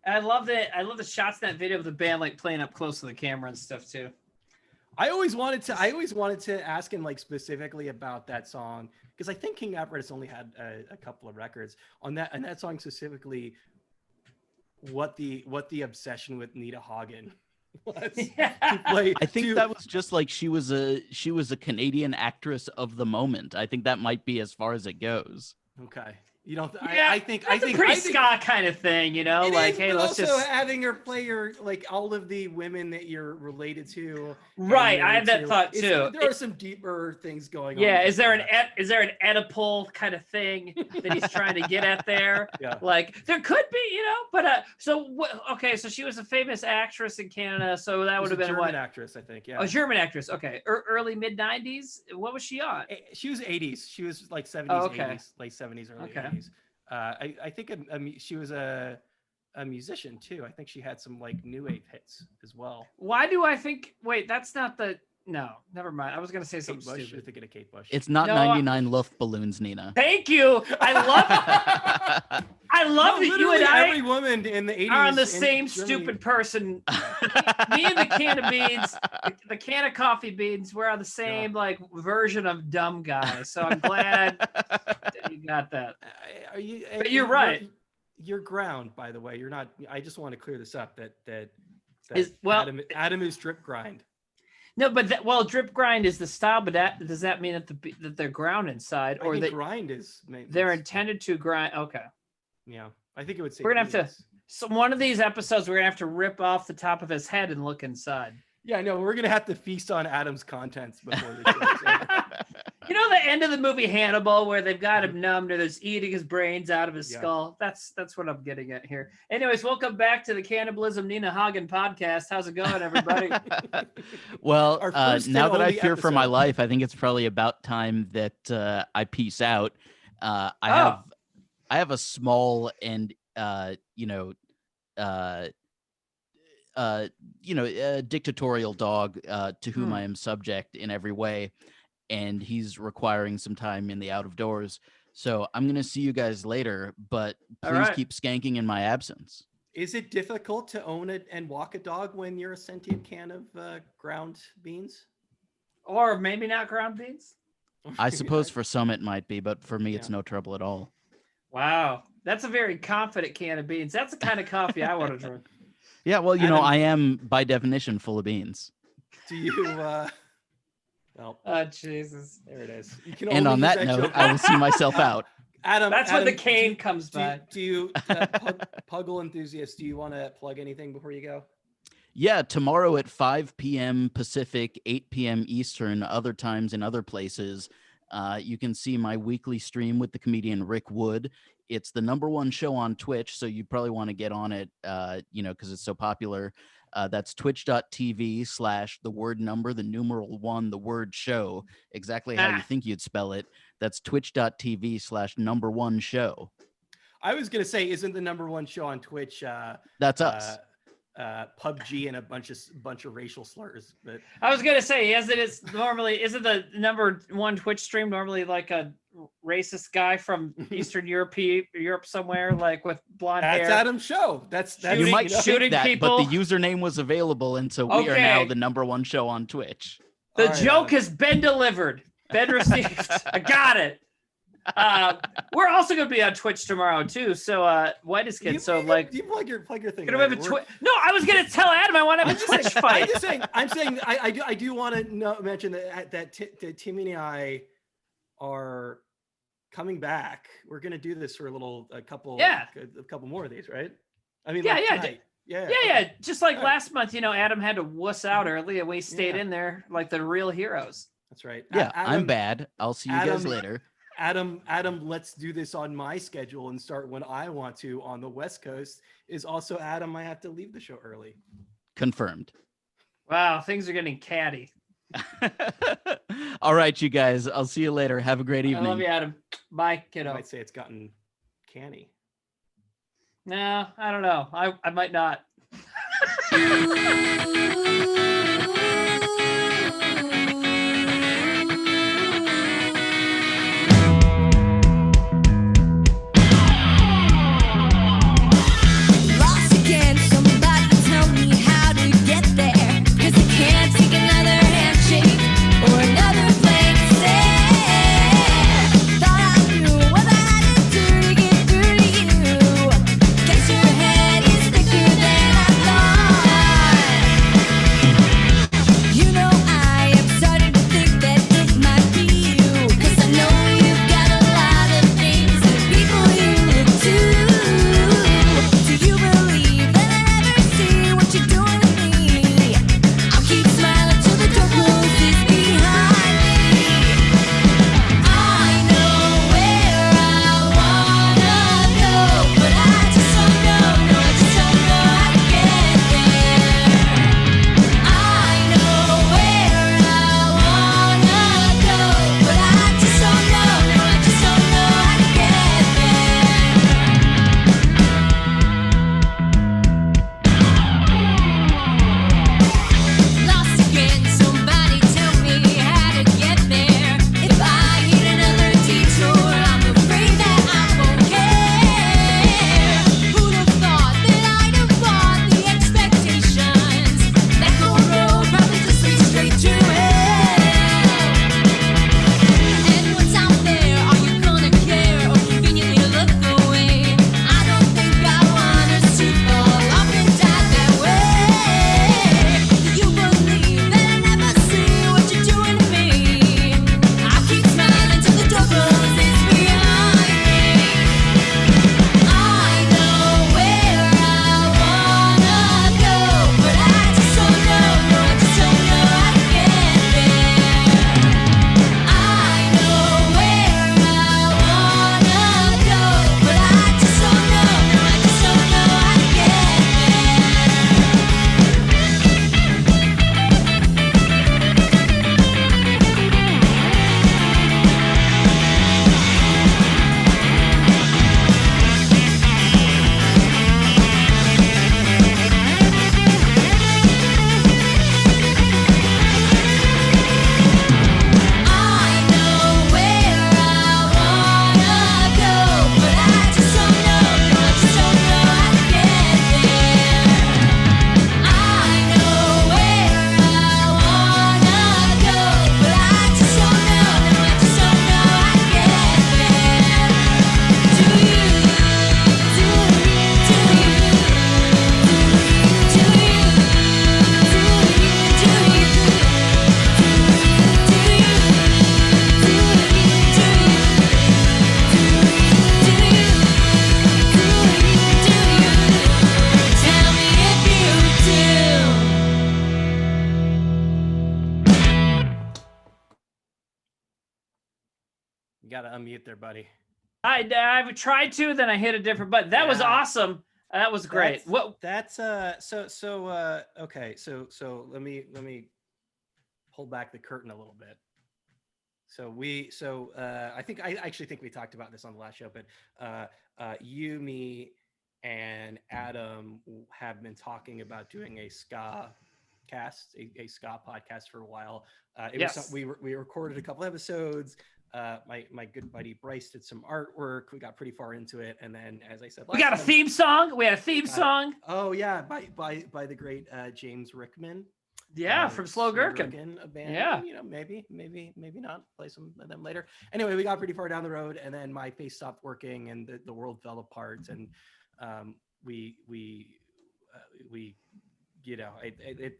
I love the shots in that video of the band like playing up close to the camera and stuff too. I always wanted to ask him like specifically about that song, because I think King Apparatus only had a couple of records on that, and that song specifically, what the obsession with Nita Hagen was. Yeah. I think that was just like she was a Canadian actress of the moment. I think that might be as far as it goes. Okay. You don't. Yeah, I think pretty ska kind of thing, like, hey, let's also just having her play your like all of the women that you're related to. Right. I have that thought too. There are some deeper things going on. Yeah. Is there an Oedipal kind of thing that he's trying to get at there? Yeah. Like there could be, but okay. So she was a famous actress in Canada. So that would have been German what? actress, I think. Yeah. Oh, German actress. Okay. Early mid 90s. What was she on? She was 80s. She was like 70s, Oh, okay. 80s, late 70s, early 80s. I think she was a musician too. I think she had some like new wave hits as well. Why do I think? Wait, that's not the. No, never mind. I was gonna say Kate something Bush. You're stupid. thinking of Kate Bush. It's not No, 99 Luft balloons, Nina. Thank you. I love that you and I every woman in the 80s are on the in same Germany. stupid person. Me and the can of beans, the can of coffee beans, we're on the same like version of dumb guy. So I'm glad that you got that. But you're right. You're ground, by the way. You're not. I just want to clear this up. That Adam is drip grind. No, but drip grind is the style. But does that mean that they're ground inside, or I think that grind is? they're intended to grind? Okay. Yeah, I think it would say. We're gonna have to. So one of these episodes, we're gonna have to rip off the top of his head and look inside. Yeah, no, we're gonna have to feast on Adam's contents before the show. The end of the movie Hannibal, where they've got him numbed and there's eating his brains out of his skull. That's what I'm getting at here. Anyways, welcome back to the Cannibalism Nina Hagen podcast. How's it going, everybody? Well, now that I fear for my episode. life, I think it's probably about time that I peace out. I have a small and dictatorial dog to whom I am subject in every way, and he's requiring some time in the out of doors. So I'm gonna see you guys later, but please keep skanking in my absence. Is it difficult to own it and walk a dog when you're a sentient can of ground beans? Or maybe not ground beans? I suppose for some it might be, but for me it's no trouble at all. Wow. That's a very confident can of beans. That's the kind of coffee I want to drink. Yeah, well, Adam, I am by definition full of beans. Do you well, Oh, Jesus. there it is. You can And only on use that note, joke. I will see myself out. Adam, That's when the cane comes by. Do you Puggle enthusiast, do you want to plug anything before you go? Yeah, tomorrow at 5 p.m. Pacific, 8 p.m. Eastern, other times in other places, you can see my weekly stream with the comedian Rick Wood. It's the #1 show on Twitch, so you probably want to get on it, because it's so popular. That's twitch.tv/1 exactly how you think you'd spell it. That's twitch.tv/#1 show. I was going to say, isn't the #1 show on Twitch? That's us. PUBG and a bunch of racial slurs. But I was gonna say, isn't the number one Twitch stream normally like a racist guy from Eastern Europe somewhere, like with blonde hair? that's Adam's show. That's You might shooting that, people. but the username was available, and so we are now Okay. the number one show on Twitch. The All right, joke has been delivered, been received. I got it. We're also going to be on Twitch tomorrow too. So, White is kid. So, like, you plug your thing. gonna have a No, I was going to tell Adam I want to have a Twitch fight. I'm saying I do want to mention that Timmy and I are coming back. We're going to do this for a couple more of these, right? I mean, tonight. Yeah. Just like All last month, Adam had to wuss out early and we stayed in there like the real heroes. That's right. Yeah, Adam, I'm bad. I'll see you guys later. Adam, let's do this on my schedule and start when I want to on the West Coast. Is also Adam, I have to leave the show early. Confirmed. Wow, things are getting catty. All right, you guys. I'll see you later. Have a great evening. I love you, Adam. Bye, I kiddo. might say it's gotten canny. No, I don't know. I might not. Lost again, somebody tell me how to get there. 'Cause I can't take another handshake or another blank stare. Thought I knew what I had to do to get through to you. Guess your head is thicker than I thought. You know I am starting to think that it might be you. 'Cause I know you've got a lot of things and people you look to. Do you believe that I never see what you're doing to me? I'll keep smiling till the door closes behind me. I know where I wanna go, but I just don't know, no, I just don't know how to get there. I know where I wanna go, but I just don't know, no, I just don't know how to get there. Lost again, somebody tell me how to get there. If I hit another detour, I'm afraid that I won't care. Who'd have thought that I'd have bought the expectations? That whole road probably just leads straight to hell. And once I'm there, are you gonna care or conveniently look away? I don't think I want us to fall off and die that way. Do you believe that I never see what you're doing to me? I keep smiling till the door closes behind me. I know where I wanna go, but I just don't know, no, I just don't know how to get there. I know where I wanna go, but I just don't know, no, I just don't know how to get there. I know where I wanna go, but I just don't know, no, I just don't know how to get there. I know where I wanna go, but I just don't know, no, I just don't know how to get there. Do you? Do you? Do you? Do you? Do you? Tell me if you do. You gotta unmute there, buddy. I tried to, then I hit a different button. That was Yeah. awesome. That was great. What? That's okay. So let me pull back the curtain a little bit. I actually think we talked about this on the last show, but you, me, and Adam have been talking about doing a ska cast, a ska podcast for a while. We recorded a couple episodes. My good buddy Bryce did some artwork. We got pretty far into it, and then, as I said, We got a theme song. We had a theme song. Oh yeah, by the great James Rickman. Yeah, from Slow Gherkin. A band, Yeah. maybe not. Play some of them later. Anyway, we got pretty far down the road, and then my face stopped working, and the world fell apart, and we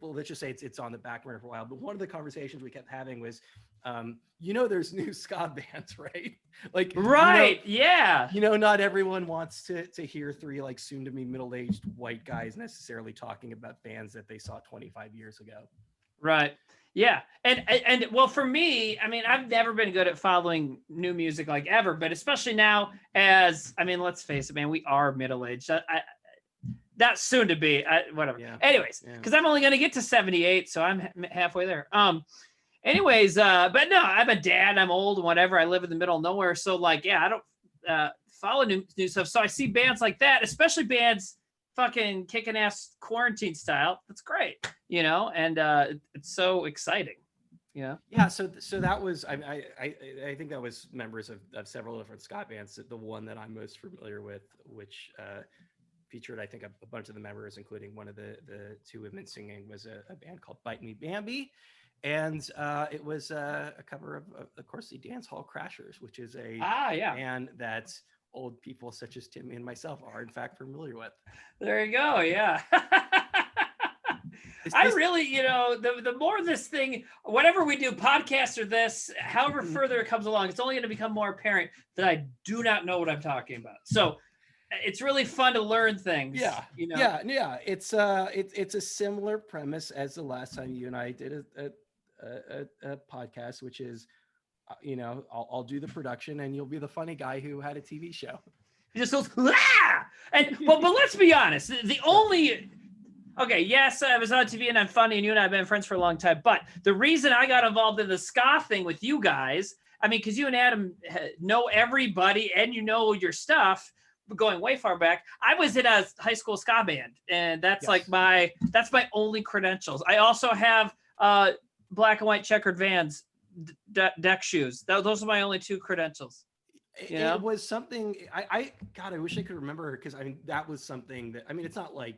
well, let's just say it's on the back burner for a while. But one of the conversations we kept having was, there's new ska bands, right? Like, Right. Yeah. Not everyone wants to hear three like soon to be middle-aged white guys necessarily talking about bands that they saw 25 years ago. Right. Yeah. And well, for me, I mean, I've never been good at following new music like ever, but especially now let's face it, man, we are middle-aged. That's soon to be, whatever. Yeah. Anyways, because I'm only going to get to 78, so I'm halfway there. Anyways, but no, I'm a dad. I'm old, whatever. I live in the middle of nowhere, so like, yeah, I don't follow new stuff. So I see bands like that, especially bands fucking kicking ass quarantine style. That's great, and it's so exciting. Yeah. So that was I think that was members of several different ska bands. The one that I'm most familiar with, which featured, I think, a bunch of the members, including one of the two women singing, was a band called Bite Me Bambi. And it was a cover of course, the Dance Hall Crashers, which is a band that old people such as Timmy and myself are, in fact, familiar with. There you go. Yeah. I really, the more this thing, whatever we do, podcast or this, however further it comes along, it's only going to become more apparent that I do not know what I'm talking about. So it's really fun to learn things. Yeah. Yeah. It's a similar premise as the last time you and I did a podcast, which is, I'll do the production and you'll be the funny guy who had a TV show. He just goes, ah! And but let's be honest, okay, yes, I was on TV and I'm funny, and you and I have been friends for a long time. But the reason I got involved in the ska thing with you guys, I mean, because you and Adam know everybody and your stuff, going way far back. I was in a high school ska band, and that's that's my only credentials. I also have black and white checkered Vans, deck shoes. Those are my only two credentials. It was something I wish I could remember, because I mean, that was something that, I mean, it's not like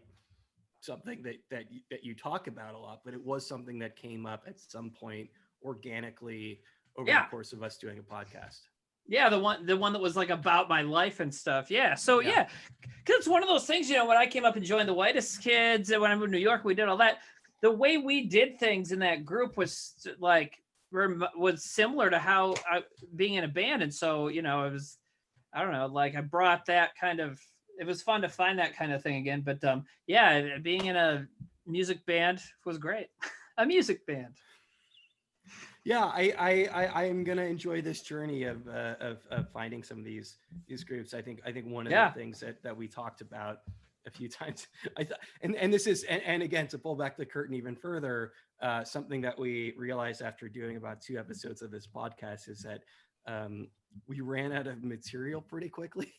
something that you talk about a lot, but it was something that came up at some point organically over the course of us doing a podcast. Yeah, the one that was like about my life and stuff. Yeah. So yeah, because it's one of those things, when I came up and joined the Whitest Kids, and when I moved to New York, we did all that. The way we did things in that group was similar to how being in a band. And so, it was, I don't know, like I brought that kind of, it was fun to find that kind of thing again. But being in a music band was great. A music band. Yeah, I am gonna enjoy this journey of finding some of these groups. I think one of the things that we talked about a few times, and this is, and again, to pull back the curtain even further, something that we realized after doing about 2 episodes of this podcast is that we ran out of material pretty quickly.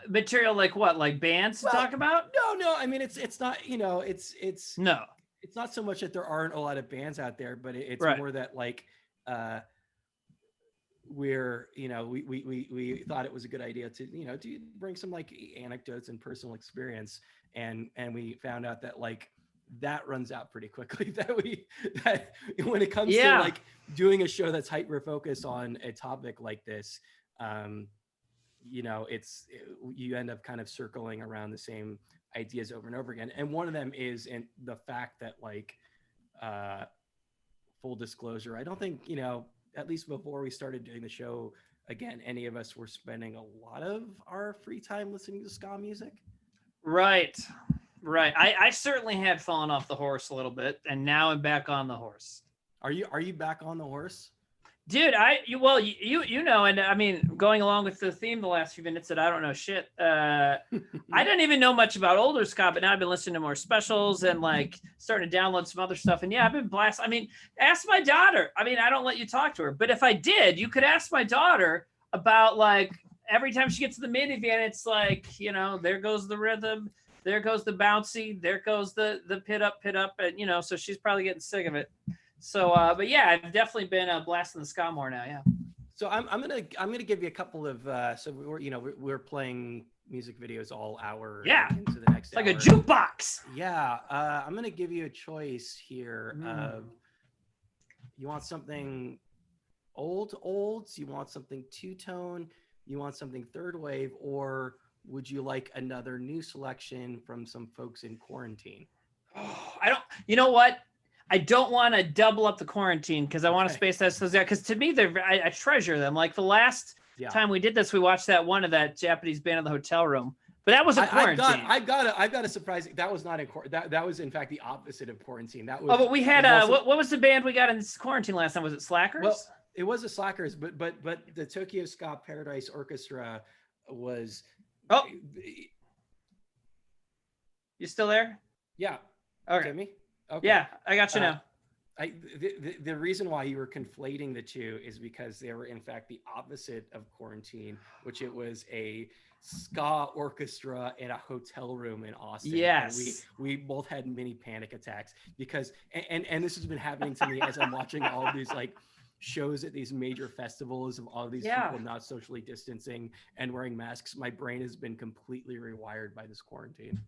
Material like what? Like bands to talk about? No. I mean, it's not. It's no. It's not so much that there aren't a lot of bands out there, but it's more that like we're, we thought it was a good idea to, to bring some like anecdotes and personal experience. And we found out that like that runs out pretty quickly, that when it comes to like doing a show that's hyper focused on a topic like this, you end up kind of circling around the same ideas over and over again. And one of them is in the fact that like full disclosure, I don't think, at least before we started doing the show again, any of us were spending a lot of our free time listening to ska music. Right. I certainly had fallen off the horse a little bit, and now I'm back on the horse. Are you back on the horse? Dude, and I mean, going along with the theme the last few minutes that I don't know shit. I didn't even know much about older ska, but now I've been listening to more specials and like starting to download some other stuff. And I've been blasted. I mean, ask my daughter. I mean, I don't let you talk to her, but if I did, you could ask my daughter about like every time she gets to the minivan, it's like, you know, there goes the rhythm, there goes the bouncy, there goes the pit up, and so she's probably getting sick of it. So, but yeah, I've definitely been blasting the ska more now. Yeah. So I'm gonna give you a couple of so we're playing music videos all hour into the next it's like hour. a jukebox. Yeah, I'm gonna give you a choice here of you want something old, you want something two-tone, you want something third wave, or would you like another new selection from some folks in quarantine? Oh, you know what? I don't want to double up the quarantine because I want to space those out. Because to me, I treasure them. Like the last time we did this, we watched that one of that Japanese band in the hotel room. But that was a quarantine. I've got a surprise. That was not in quarantine. That was in fact the opposite of quarantine. That was. Oh, but we had what was the band we got in quarantine last time? Was it Slackers? Well, it was the Slackers, but the Tokyo Ska Paradise Orchestra was. Oh, you still there? Yeah. Okay. Timmy? Okay. Yeah, I got you now. The reason why you were conflating the two is because they were in fact the opposite of quarantine, which it was a ska orchestra in a hotel room in Austin. Yes. And we both had mini panic attacks because and this has been happening to me as I'm watching all of these like shows at these major festivals of all of these people not socially distancing and wearing masks. My brain has been completely rewired by this quarantine.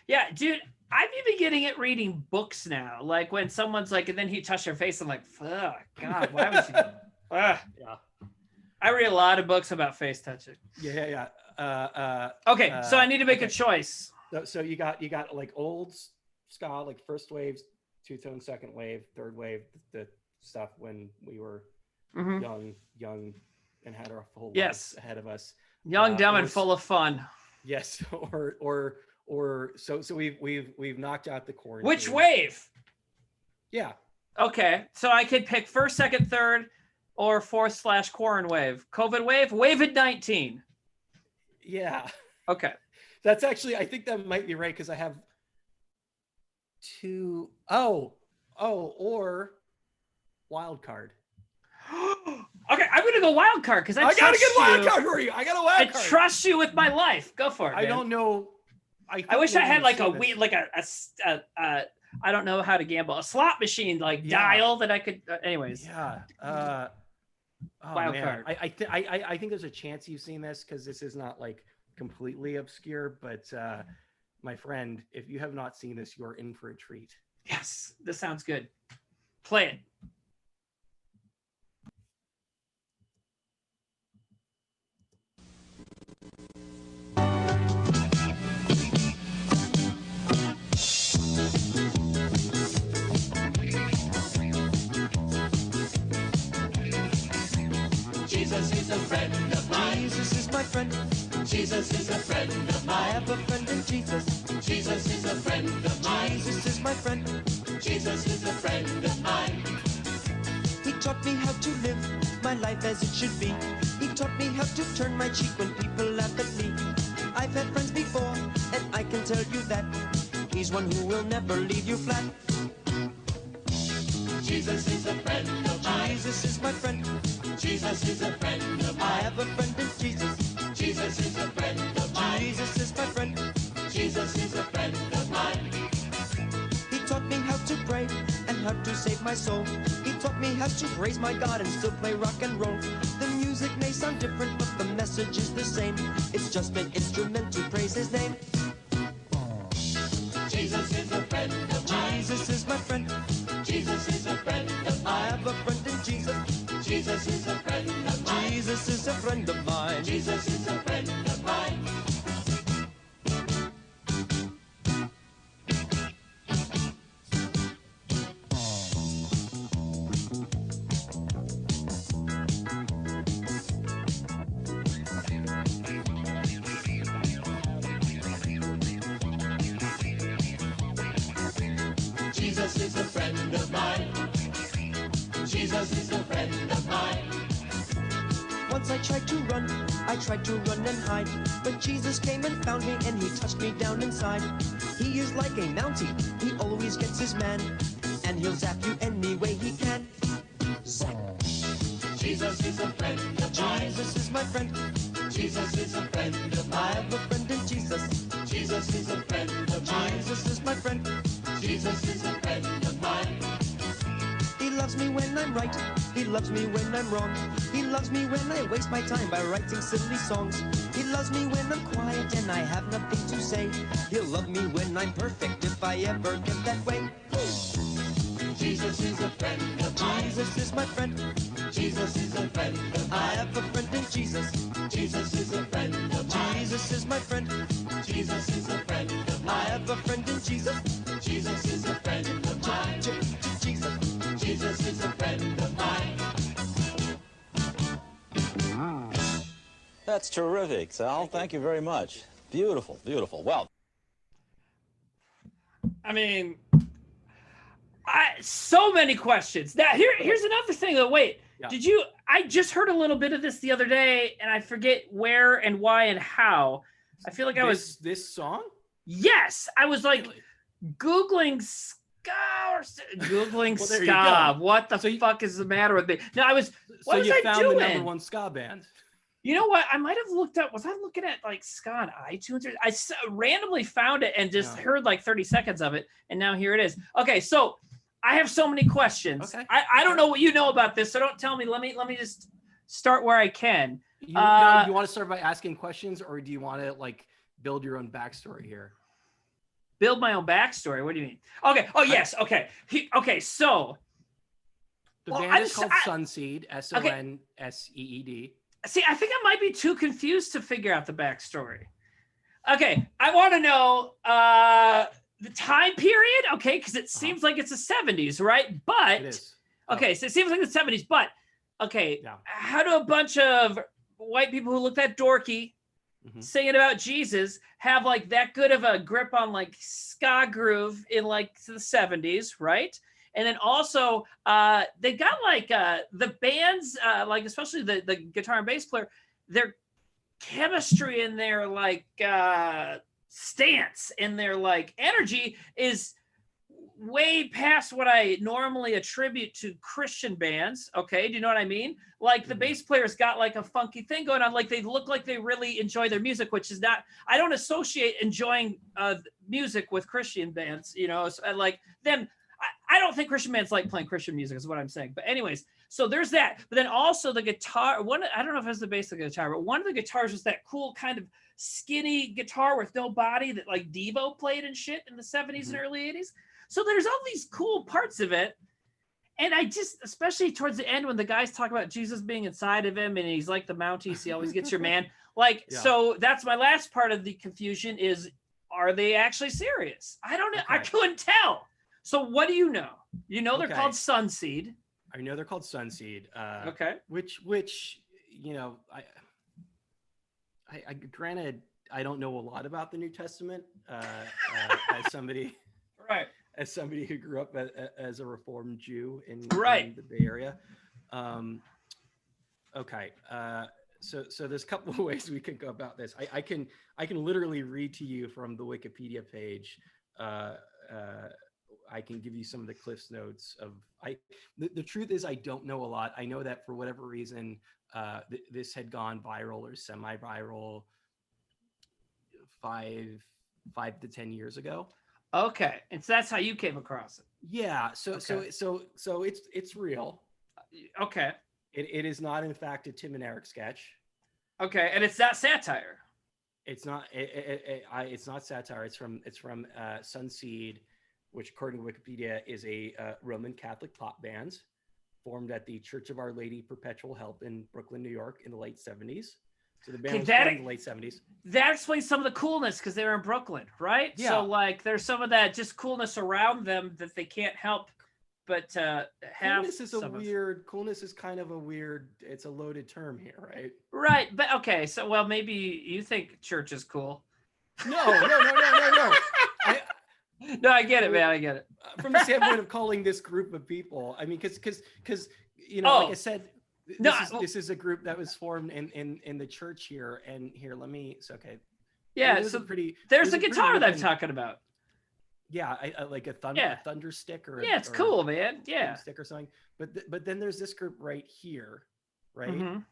Yeah, dude, I'm even getting it reading books now. Like when someone's like, and then he touched their face, I'm like, fuck, God, why was he? Yeah. I read a lot of books about face touching. Yeah. Okay, so I need to make a choice. So you got like old ska, like first wave, two-tone, second wave, third wave, the stuff when we were young, and had our whole lives ahead of us. Young, dumb, and full of fun. Yes, or so we've knocked out the quarantine. Which wave? Yeah. Okay, so I could pick first, second, third, or fourth/quarantine wave. COVID wave, COVID-19. Yeah. Okay. That's actually, I think that might be right because I have two. Or wild card. Okay, I'm gonna go wild card because I got a good wild card for you. I got a wild card. I trust you with my life. Go for it. I don't know. I wish I had like a weird, like a I don't know how to gamble, a slot machine like dial that I could. Anyways. Yeah. Wild card. I think there's a chance you've seen this because this is not like completely obscure, but my friend, if you have not seen this, you're in for a treat. Yes, this sounds good. Play it. Jesus is a friend of mine. Jesus is my friend. Jesus is a friend of I mine. have a friend in Jesus. Jesus is a friend of mine. Jesus is my friend. Jesus is a friend of mine. He taught me how to live my life as it should be. He taught me how to turn my cheek when people laugh at me. I've had friends before, and I can tell you that he's one who will never leave you flat. Jesus is a friend of mine. Jesus is my friend. Jesus is a friend of I mine. have a friend in Jesus. Jesus is a friend of mine. Jesus is my friend. Jesus is a friend of mine. He taught me how to pray and how to save my soul. He taught me how to praise my God and still play rock and roll. The music may sound different, but the message is the same. It's just an instrument to praise his name. Jesus is a friend of mine. Jesus is my friend. Jesus is a friend of I mine. have a friend in Jesus. Jesus is a friend of mine. Jesus is a friend of mine. Jesus is a friend of mine. Jesus is a friend of mine. Jesus is a friend of mine. Once I tried to run and hide. But Jesus came and found me and he touched me down inside. He is like a Mountie, he always gets his man. And he'll zap you any way he can. Zap. Jesus is a friend of mine. Jesus is my friend. Jesus is a friend of mine. I have a friend in Jesus. Jesus is a friend of mine. Jesus is my friend. Jesus is a friend of mine. He loves me when I'm right. He loves me when I'm wrong. He loves me when I waste my time by writing silly songs. He loves me when I'm quiet and I have nothing to say. He'll love me when I'm perfect if I ever get that way. Jesus is a friend of mine. Jesus is my friend. Jesus is a friend of I mine. have a friend in Jesus. Jesus is a friend of mine. Jesus is my friend. Jesus is a friend of I mine. have a friend in Jesus. Jesus is a friend of mine. Jesus. Jesus is a friend of mine. That's terrific, Sal. Thank you very much. Beautiful, beautiful. Well, I mean, so many questions. Now, here's another thing though. Wait, Yeah. did you? I just heard a little bit of this the other day, and I forget where and why and how. I feel like I was. this song. Yes, I was like Really? Googling ska or Googling Well, there you ska. go. What the So you- fuck is the matter with me? No, I was. What So was you I found doing? the #1 ska band. You know what? I might have looked up. Was I looking at like ska on iTunes? Or I randomly found it and just No. heard like 30 seconds of it, and now here it is. Okay, so I have so many questions. Okay. I don't know what you know about this, so don't tell me. Let me just start where I can. You Uh, want to start by asking questions, or do you want to like build your own backstory here? Build my own backstory. What do you mean? Okay. Oh yes. Okay. Okay. So The Well, band I'm is called s- Sunseed, Sonseed. see, I think I might be too confused to figure out the backstory. Okay, I want to know the time period. Okay, because it seems like it's the 70s, right? But It is. okay, so it seems like the 70s, but okay, Yeah. how do a bunch of white people who look that dorky Mhm. singing about Jesus have like that good of a grip on like ska groove in like the 70s, right? And then also they got like the bands, like especially the guitar and bass player, their chemistry and their like stance and their like energy is way past what I normally attribute to Christian bands. Okay, do you know what I mean? Like the Mhm. bass player's got like a funky thing going on. Like they look like they really enjoy their music, which is not. I don't associate enjoying music with Christian bands. You know, so, like them. I don't think Christian bands like playing Christian music. Is what I'm saying. But anyways, so there's that. But then also the guitar. I don't know if it's the bass of the guitar, but one of the guitars was that cool kind of skinny guitar with no body that like Devo played and shit in the 70s and early 80s. So there's all these cool parts of it. And I just, especially towards the end when the guys talk about Jesus being inside of him and he's like the Mounties, he always gets your man. Like, Yeah. so that's my last part of the confusion is, are they actually serious? I don't know. I Okay. couldn't tell. So what do you know? You know they're Okay. called Sunseed. I know they're called Sunseed. Okay. Which you know, I granted I don't know a lot about the New Testament as somebody Right. who grew up as a Reformed Jew in Right. the Bay Area. Okay. So there's a couple of ways we could go about this. I can literally read to you from the Wikipedia page. I can give you some of the Cliff's notes of the truth is I don't know a lot. I know that for whatever reason, this had gone viral or semi-viral 5 to 10 years ago. Okay. And so that's how you came across it. Yeah. So Okay. it's real. Okay. It is not in fact a Tim and Eric sketch. Okay. And it's not satire. It's not. It's not satire. It's from Sunseed, which according to Wikipedia is a Roman Catholic pop band formed at the Church of Our Lady Perpetual Help in Brooklyn, New York, in the late 70s. So the band was formed in the late 70s. That explains some of the coolness because they were in Brooklyn, right? Yeah. So like there's some of that just coolness around them that they can't help but have. Coolness is some of. Coolness is kind of a weird. It's a loaded term here, right? Right, but okay, so well maybe you think church is cool. No. No, I get it, man. I get it. From the standpoint of calling this group of people, I mean, because you know, like I said, this is a group that was formed in the church here, and here let me. It's okay. Yeah, There's so a pretty. there's there's a a pretty guitar that I'm looking- talking about. Yeah, I like a thunder, Yeah. thunder stick or Yeah, it's or cool, man. Yeah. stick or something. But then there's this group right here, right? Mhm.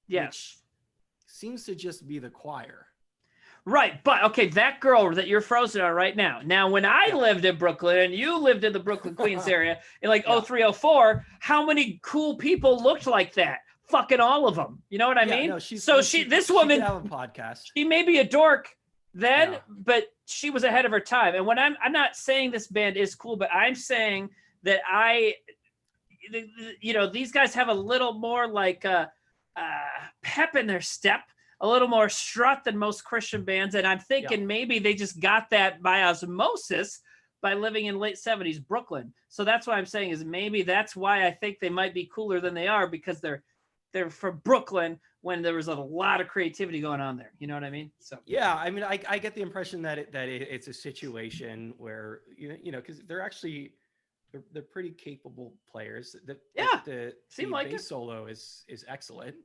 Yes. seems to just be the choir. Right, but okay, that girl that you're frozen on right now. Now, when I lived in Brooklyn and you lived in the Brooklyn Queens area in like 0304, how many cool people looked like that? Fucking all of them. You know what I mean? No, this she woman, could have a podcast. she may be a dork then, Yeah. but she was ahead of her time. And when I'm not saying this band is cool, but I'm saying that these guys have a little more like pep in their step, a little more strut than most Christian bands. And I'm thinking maybe they just got that by osmosis by living in late 70s Brooklyn. So that's what I'm saying is maybe that's why I think they might be cooler than they are, because they're from Brooklyn when there was a lot of creativity going on there. You know what I mean? So yeah, I mean, I get the impression that it's a situation where because they're pretty capable players. The bass solo is excellent.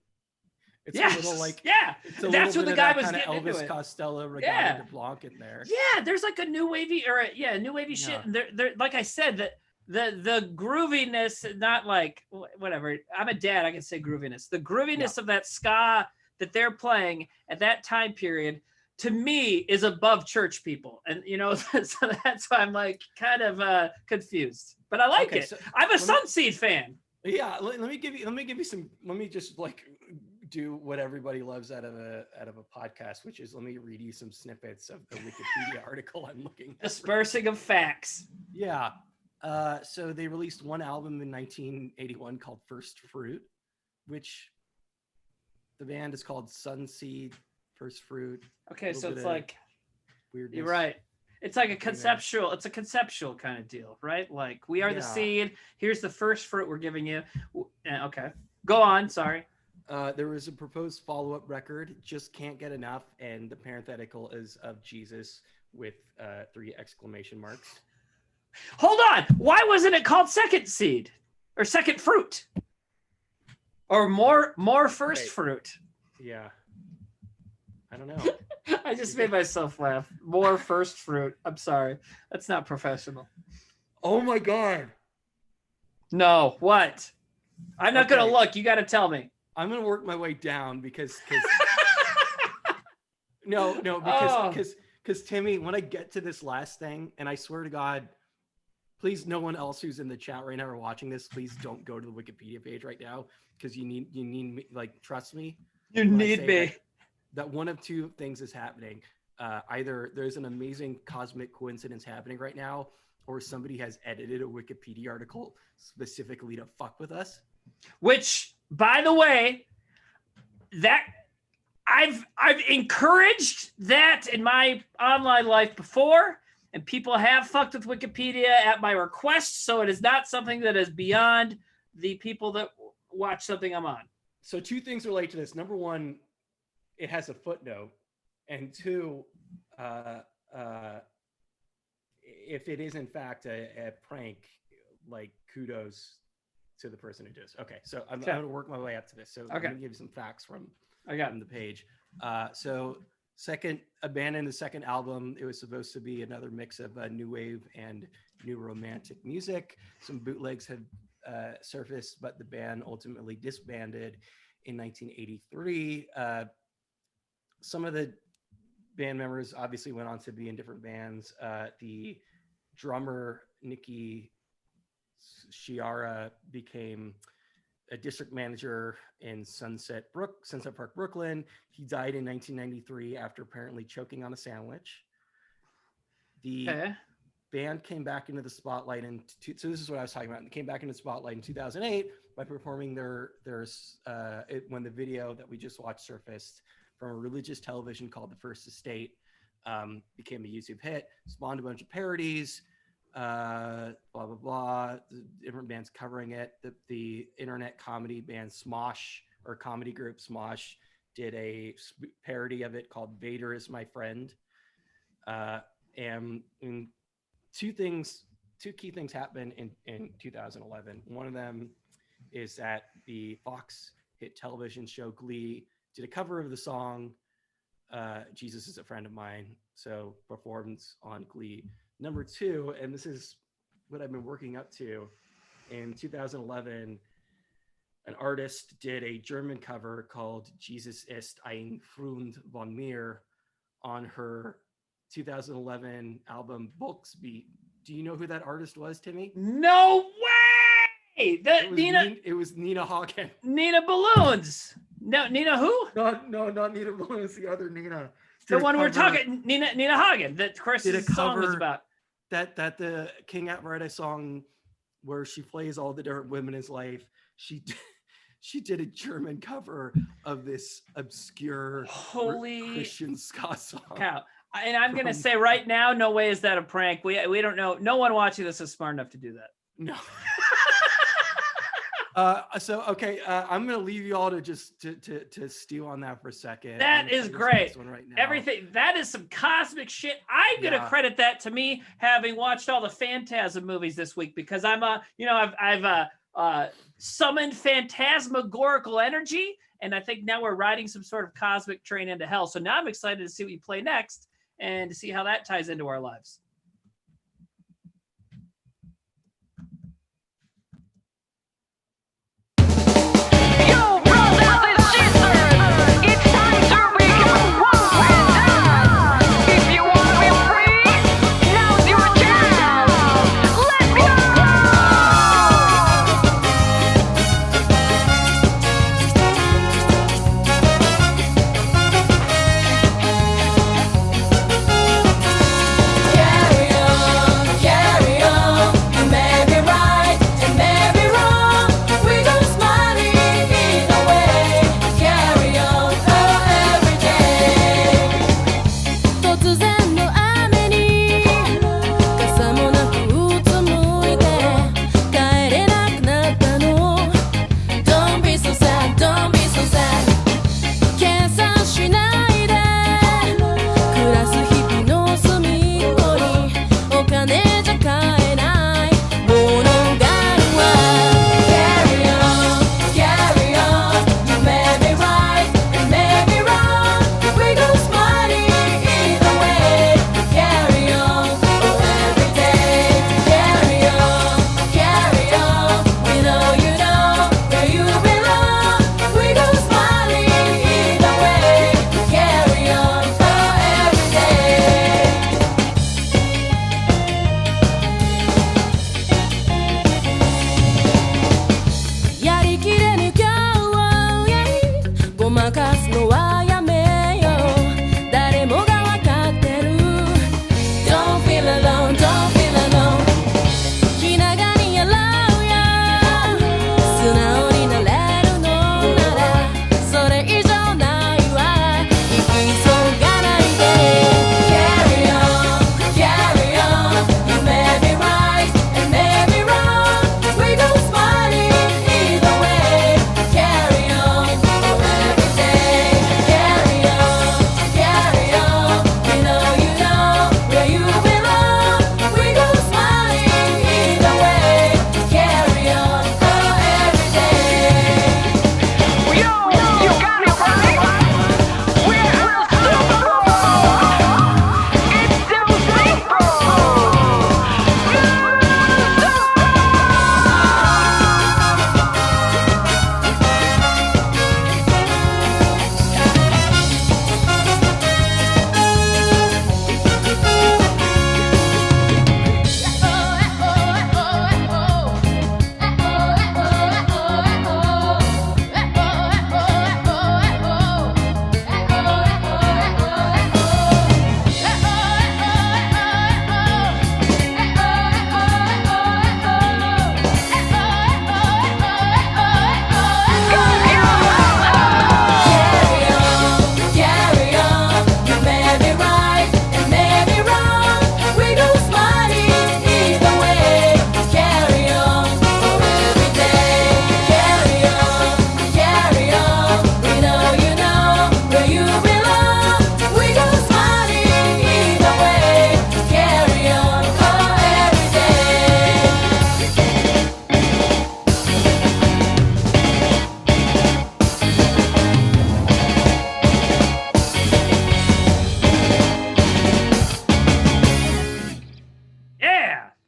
It's a little like that's what the guy was kind of getting Elvis into. Costello, Regatta de Blanc in there. Yeah, there's like a new wavy shit. And they're like I said, that the grooviness, not like whatever. I'm a dad, I can say grooviness. The grooviness of that ska that they're playing at that time period, to me, is above church people. And so that's why I'm like kind of confused. But I like it. So I'm a Sunseed fan. Yeah, let me give you some. Let me just like do what everybody loves out of a podcast, which is let me read you some snippets of the Wikipedia article I'm looking at. Dispersing of facts. Yeah. So they released one album in 1981 called First Fruit, which the band is called Sunseed, First Fruit. Okay, so it's like weirdness. You're right. It's like a conceptual. It's a conceptual kind of deal, right? Like we are the seed. Here's the first fruit we're giving you. Okay, go on. Sorry. There was a proposed follow-up record, Just Can't Get Enough, and the parenthetical is of Jesus with 3 exclamation marks. Hold on. Why wasn't it called Second Seed or Second Fruit or more First Fruit? Yeah. I don't know. I just made myself laugh. More First Fruit. I'm sorry. That's not professional. Oh my God. No. What? I'm not going to look. You got to tell me. I'm going to work my way down because Timmy, when I get to this last thing, and I swear to God, please, no one else who's in the chat right now or watching this, please don't go to the Wikipedia page right now, because you need me, like, trust me. You need me. That one of two things is happening. Either there's an amazing cosmic coincidence happening right now, or somebody has edited a Wikipedia article specifically to fuck with us. Which, by the way, that I've encouraged that in my online life before, and people have fucked with Wikipedia at my request, so it is not something that is beyond the people that watch something I'm on. So 2 things relate to this. Number 1, it has a footnote, and 2, if it is in fact a prank, like, kudos to the person who does. Okay, so I'm going to work my way up to this. So I'm going to give you some facts from the page. So abandoned the second album. It was supposed to be another mix of new wave and new romantic music. Some bootlegs had surfaced, but the band ultimately disbanded in 1983. Some of the band members obviously went on to be in different bands. The drummer, Nikki Shiara, became a district manager in Sunset Park, Brooklyn. He died in 1993 after apparently choking on a sandwich. The band came back into the spotlight so this is what I was talking about. They came back into the spotlight in 2008 by performing when the video that we just watched surfaced from a religious television called The First Estate, became a YouTube hit, spawned a bunch of parodies, blah blah blah, different bands covering it. The internet comedy band Smosh, or comedy group Smosh, did a parody of it called Vader Is My Friend. And two key things happened in 2011. One of them is that the Fox hit television show Glee did a cover of the song Jesus Is a Friend of Mine, so performs on Glee. Number 2, and this is what I've been working up to, in 2011, an artist did a German cover called Jesus ist ein Freund von mir on her 2011 album Volksbeat. Do you know who that artist was, Timmy? No way! It was Nina Hagen. Nina Balloons. No, Nina who? Not Nina Balloons, the other Nina. The one we're talking, Nina Hagen, that Did a Chris's song was cover about. That the King Apparatus song where she plays all the different women in his life. She did a German cover of this obscure Holy Christian ska song. cow. And I'm gonna say right now, no way is that a prank. We don't know. No one watching this is smart enough to do that. No. I'm gonna leave you all to just to stew on that for a second. That is great. One right now. Everything that is some cosmic shit. I'm gonna credit that to me having watched all the Phantasm movies this week because I'm I've summoned phantasmagorical energy, and I think now we're riding some sort of cosmic train into hell. So now I'm excited to see what you play next and to see how that ties into our lives.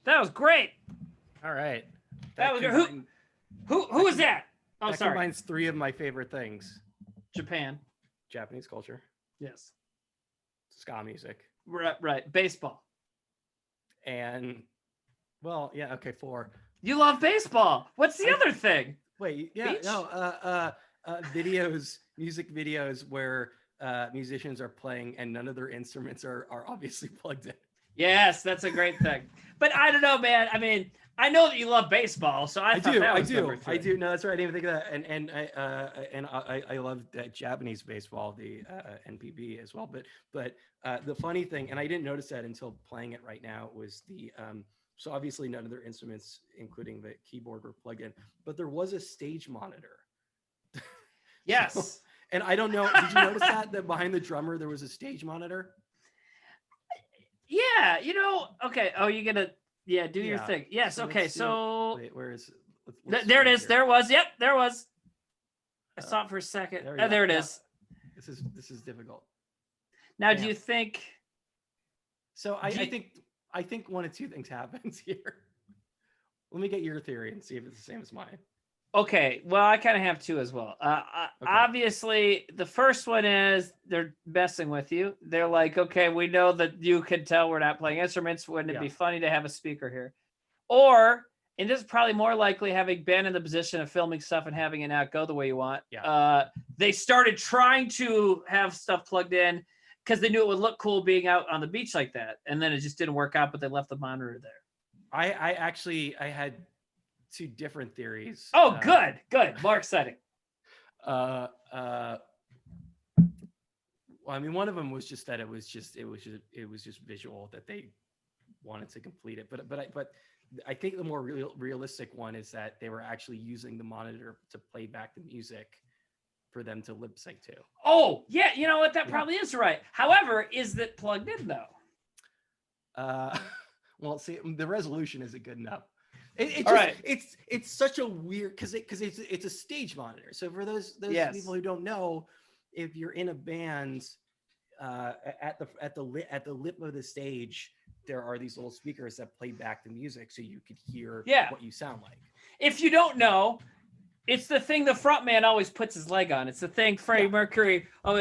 That was great. All right. That was good. Who was that? Oh, that sorry. combines three of my favorite things: Japan. Japanese culture, Yes. ska music, Right. Baseball. and well, yeah, okay, four. You love baseball. What's the I- other thing? Wait, yeah, Beach? no, music videos where musicians are playing and none of their instruments are obviously plugged in. Yes, that's a great thing. But I don't know, man. I mean, I know that you love baseball, so I thought that was number three. I do. No, that's right. I didn't even think of that. And I love that Japanese baseball, the NPB as well. But the funny thing, and I didn't notice that until playing it right now, was the so obviously none of their instruments, including the keyboard, were plugged in, but there was a stage monitor. Yes. So, and I don't know. Did you notice that behind the drummer there was a stage monitor? Yeah, okay. Oh, you gonna do your Yeah. thing. Yes, So okay. let's see. So Wait, where is it? Let's there it see is. here. There was. Yep, there was. I Uh, saw it for a second. there we There go. it Yeah. is. This is difficult. Now, do Yeah. you think So Do you- I think one of two things happens here. Let me get your theory and see if it's the same as mine. Okay, well, I kind of have two as well. Obviously, the first one is they're messing with you. They're like, okay, we know that you can tell we're not playing instruments. Wouldn't it be Yeah. funny to have a speaker here? Or, and this is probably more likely, having been in the position of filming stuff and having it not go the way you want. Yeah. They started trying to have stuff plugged in because they knew it would look cool being out on the beach like that, and then it just didn't work out. But they left the monitor there. I actually had two different theories. Oh, good, more exciting. Well, I mean, one of them was just that it was just visual that they wanted to complete it. But I think the more realistic one is that they were actually using the monitor to play back the music for them to lip sync to. Oh, yeah, you know what? That Yeah. probably is right. However, is that plugged in though? Well, see, the resolution isn't good enough. It All just, right. it's such a weird because it's a stage monitor. So for those Yes. people who don't know, if you're in a band, at the lip of the stage, there are these little speakers that play back the music, so you could hear Yeah. what you sound like. If you don't know, it's the thing the front man always puts his leg on. It's the thing Freddie Yeah. Mercury, one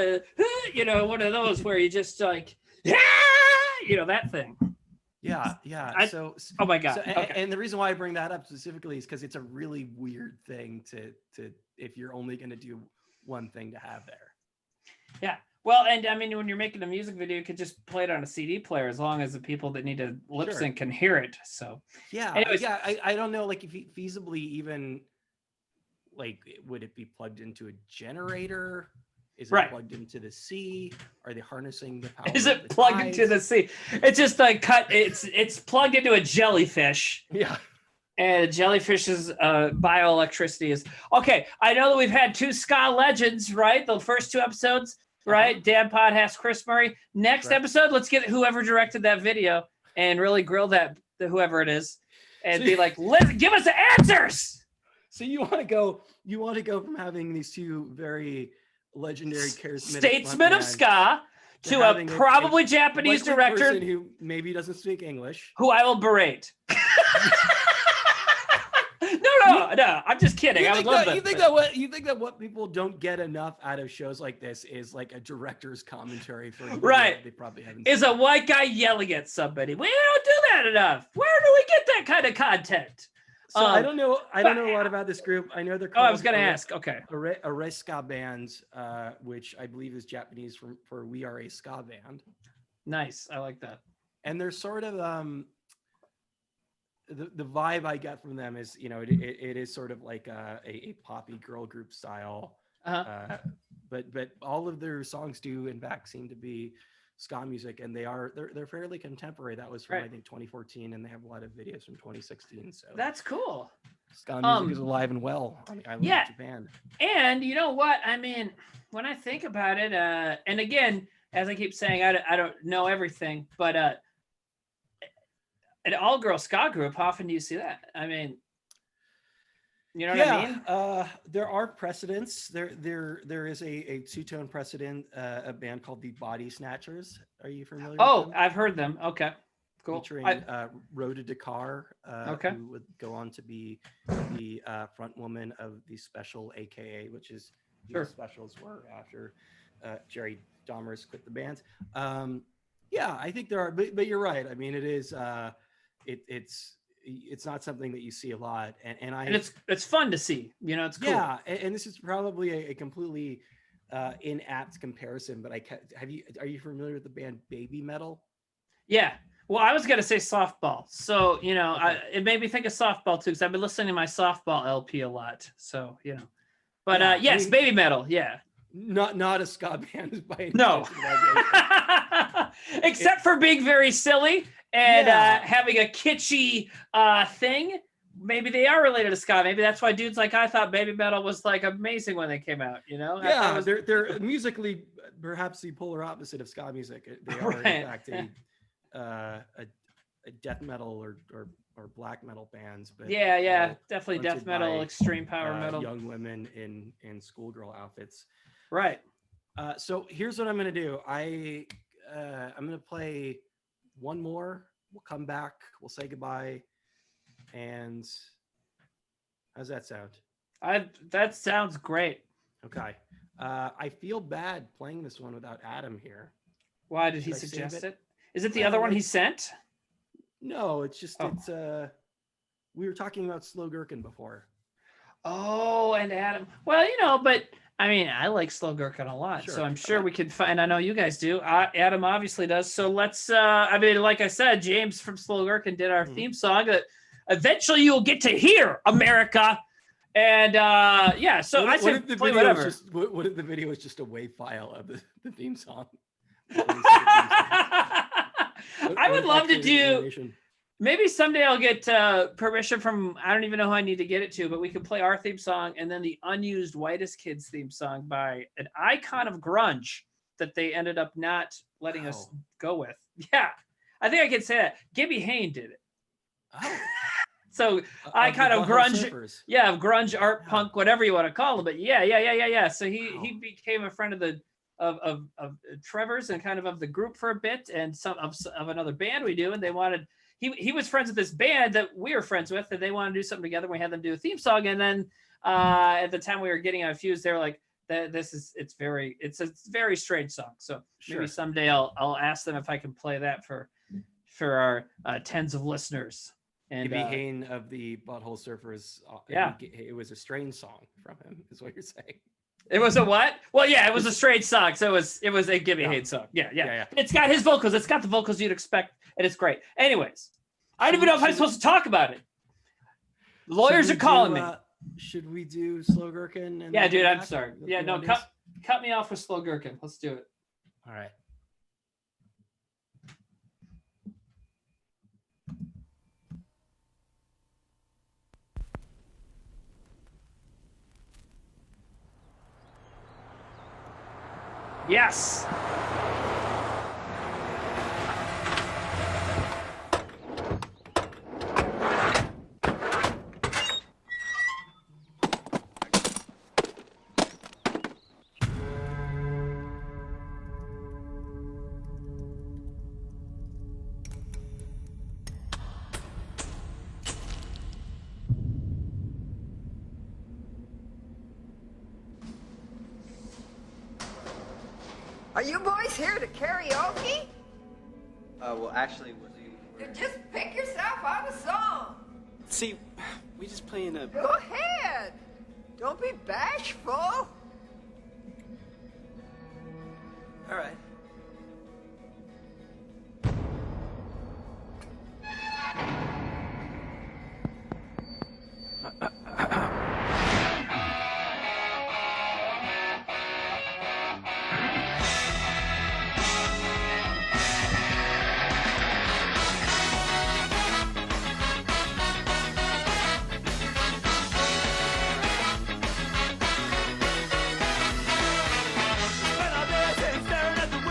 of those where you just like, that thing. Yeah. Oh my God. So, Okay. and the reason why I bring that up specifically is because it's a really weird thing to if you're only going to do one thing to have there. Yeah. Well, and I mean, when you're making a music video, you could just play it on a CD player as long as the people that need to lip Sure. sync can hear it. So Yeah. Anyways. Yeah. I don't know, like if feasibly even like would it be plugged into a generator? Is it Right. plugged into the sea? Are they harnessing the power? is of it the plugged into the tides? sea? It's just like it's plugged into a jellyfish. Yeah. And jellyfish's bioelectricity is okay. I know that we've had two ska legends, right? The first two episodes, right? Dan Potthast, Chris Murray. Next Correct. episode, let's get whoever directed that video and really grill whoever it is, and be like, give us the answers. So you want to go from having these two very legendary, charismatic Statesman of frontmen ska to a having probably Japanese likely director person who maybe doesn't speak English. who I will berate. No, I'm just kidding. I would love that. You think that what people don't get enough out of shows like this is like a director's commentary for a video Right. that they probably haven't Is seen. a white guy yelling at somebody. We don't do that enough. Where do we get that kind of content? So I don't know a lot about this group. I know they're Oh, called I was gonna ask. Okay. a ska band, which I believe is Japanese for we are a ska band. Nice. I like that. And they're sort of the vibe I get from them is, it is sort of like a poppy girl group style. Uh-huh. But all of their songs do in fact seem to be ska music, and they're fairly contemporary. That was from Right. I think 2014, and they have a lot of videos from 2016. So That's cool. ska music is alive and well on the island yeah. of Japan. And you know what? I mean, when I think about it, and again, as I keep saying, I don't know everything, but an all-girl ska group, how often do you see that? I mean, you know what I mean? There are precedents. There is a two-tone precedent, a band called the Body Snatchers. Are you familiar with Oh, them? I've heard them. Okay, Cool. featuring Rhoda Dakar, Okay. who would go on to be the front woman of the Special, AKA, which is Sure. the Specials were after Jerry Dahmer's quit the band. Yeah, I think there are, but you're right. I mean, it is it's not something that you see a lot, and it's fun to see. You know, it's cool. yeah, and this is probably a completely inapt comparison, but are you familiar with the band Baby Metal? Yeah. Well, I was gonna say softball, so you know, Okay. it made me think of softball too, because I've been listening to my softball LP a lot. So you know, but Yeah, I yes, mean- Baby Metal, yeah. Not a ska band by any No. stretch of the imagination. Except for being very silly and Yeah. having a kitschy thing. Maybe they are related to ska. Maybe that's why dudes like I thought Baby Metal was like amazing when they came out. You know? I thought Yeah, it was- they're musically perhaps the polar opposite of ska music. They are Right. in fact a death metal or black metal bands. But yeah, all definitely fronted death metal, by, extreme power metal. young women in schoolgirl outfits. Right. So here's what I'm gonna do. I'm gonna play one more. We'll come back. We'll say goodbye. And how's that sound? That sounds great. Okay. I feel bad playing this one without Adam here. Why did he Should I save suggest it? it? Is it the Well, other one like- he sent? No, it's just Oh. it's we were talking about Slow Gherkin before. Oh, and Adam. Well, you know, but I mean, I like Slow Gherkin a lot, so Sure. I'm sure we could find. I know you guys do. Adam obviously does. So let's. I mean, like I said, James from Slow Gherkin did our Mhm. theme song that eventually you'll get to hear, America. And yeah, so I what said if the play video whatever. is just what if the video is just a WAV file of the theme song? I would love to do. Maybe someday I'll get permission from, I don't even know who I need to get it to, but we can play our theme song and then the unused Whitest Kids theme song by an icon of grunge that they ended up not letting us Wow. go with. Yeah, I think I can say that. Gibby Hayne did it. Oh, So icon of grunge, yeah, of grunge, art, Yeah. punk, whatever you want to call it. But yeah. So he Wow. became a friend of the of Trevor's and kind of the group for a bit, and some of another band we do, and they wanted. He was friends with this band that we were friends with, and they wanted to do something together. We had them do a theme song, and then at the time we were getting on Fuse, they were like, "It's a very strange song." So maybe Sure. someday I'll ask them if I can play that for our tens of listeners. And Gibby Hayne of the Butthole Surfers. Yeah. It was a strange song from him, is what you're saying. it was a what? Well, yeah, it was a strange song, so it was a Gibby Yeah. Hayne song. Yeah. Yeah. It's got his vocals. It's got the vocals you'd expect, and it's great. Anyways, I don't even know if I'm supposed to talk about it. The lawyers are calling me. Should we do Slow Gherkin? And Yeah, then dude, come I'm back sorry. with Yeah, the no, audience? cut me off with Slow Gherkin. Let's do it. All right. Yes. Are you boys here to karaoke? Well, actually, Just pick yourself out a song. see, we just playing a. Go ahead. Don't be bashful. All right. When I'm dancing, staring at the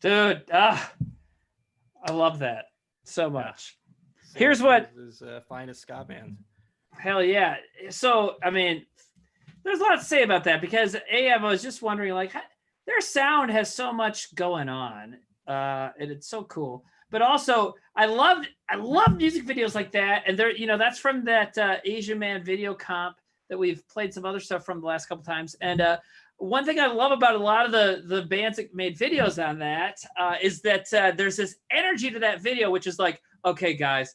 Dude, I love that so much. Here's what is finest ska band. Hell yeah. So, I mean, there's a lot to say about that because I was just wondering, like, their sound has so much going on, and it's so cool. But also, I love music videos like that, and they're, that's from that Asian Man video comp that we've played some other stuff from the last couple times. And one thing I love about a lot of the bands that made videos on that is that there's this energy to that video, which is like, okay, guys,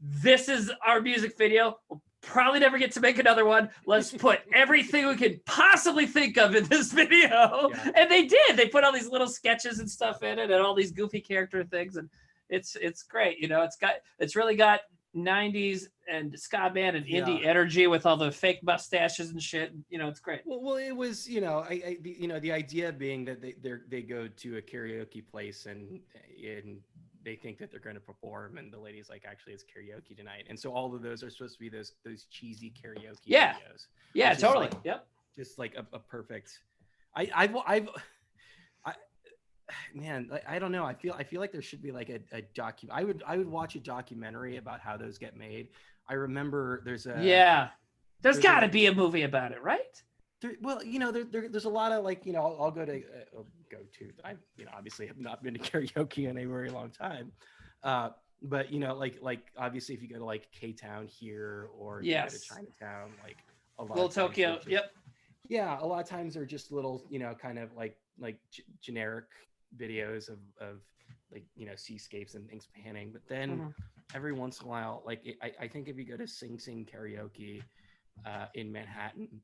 this is our music video. We'll probably never get to make another one. Let's put everything we could possibly think of in this video. Yeah. And they did. They put all these little sketches and stuff in it and all these goofy character things. And it's great. It's really got 90s and ska band and indie energy with all the fake mustaches and shit. It's great. Well, it was, the idea being that they go to a karaoke place and they think that they're going to perform, and the lady's like, actually, it's karaoke tonight. And so all of those are supposed to be those cheesy karaoke videos. Yeah, totally. Like, yep. Just like a perfect. Man, I don't know. I feel like there should be like a docu. I would watch a documentary about how those get made. I remember there's got to be a movie about it, right? There's a lot of like, I'll go to I obviously have not been to karaoke in a very long time, but like obviously if you go to like K-Town here or you go to Chinatown, like a lot Little Tokyo, yeah, a lot of times they're just little kind of like generic videos of like seascapes and things panning, but then every once in a while, like I think if you go to Sing Sing Karaoke in Manhattan,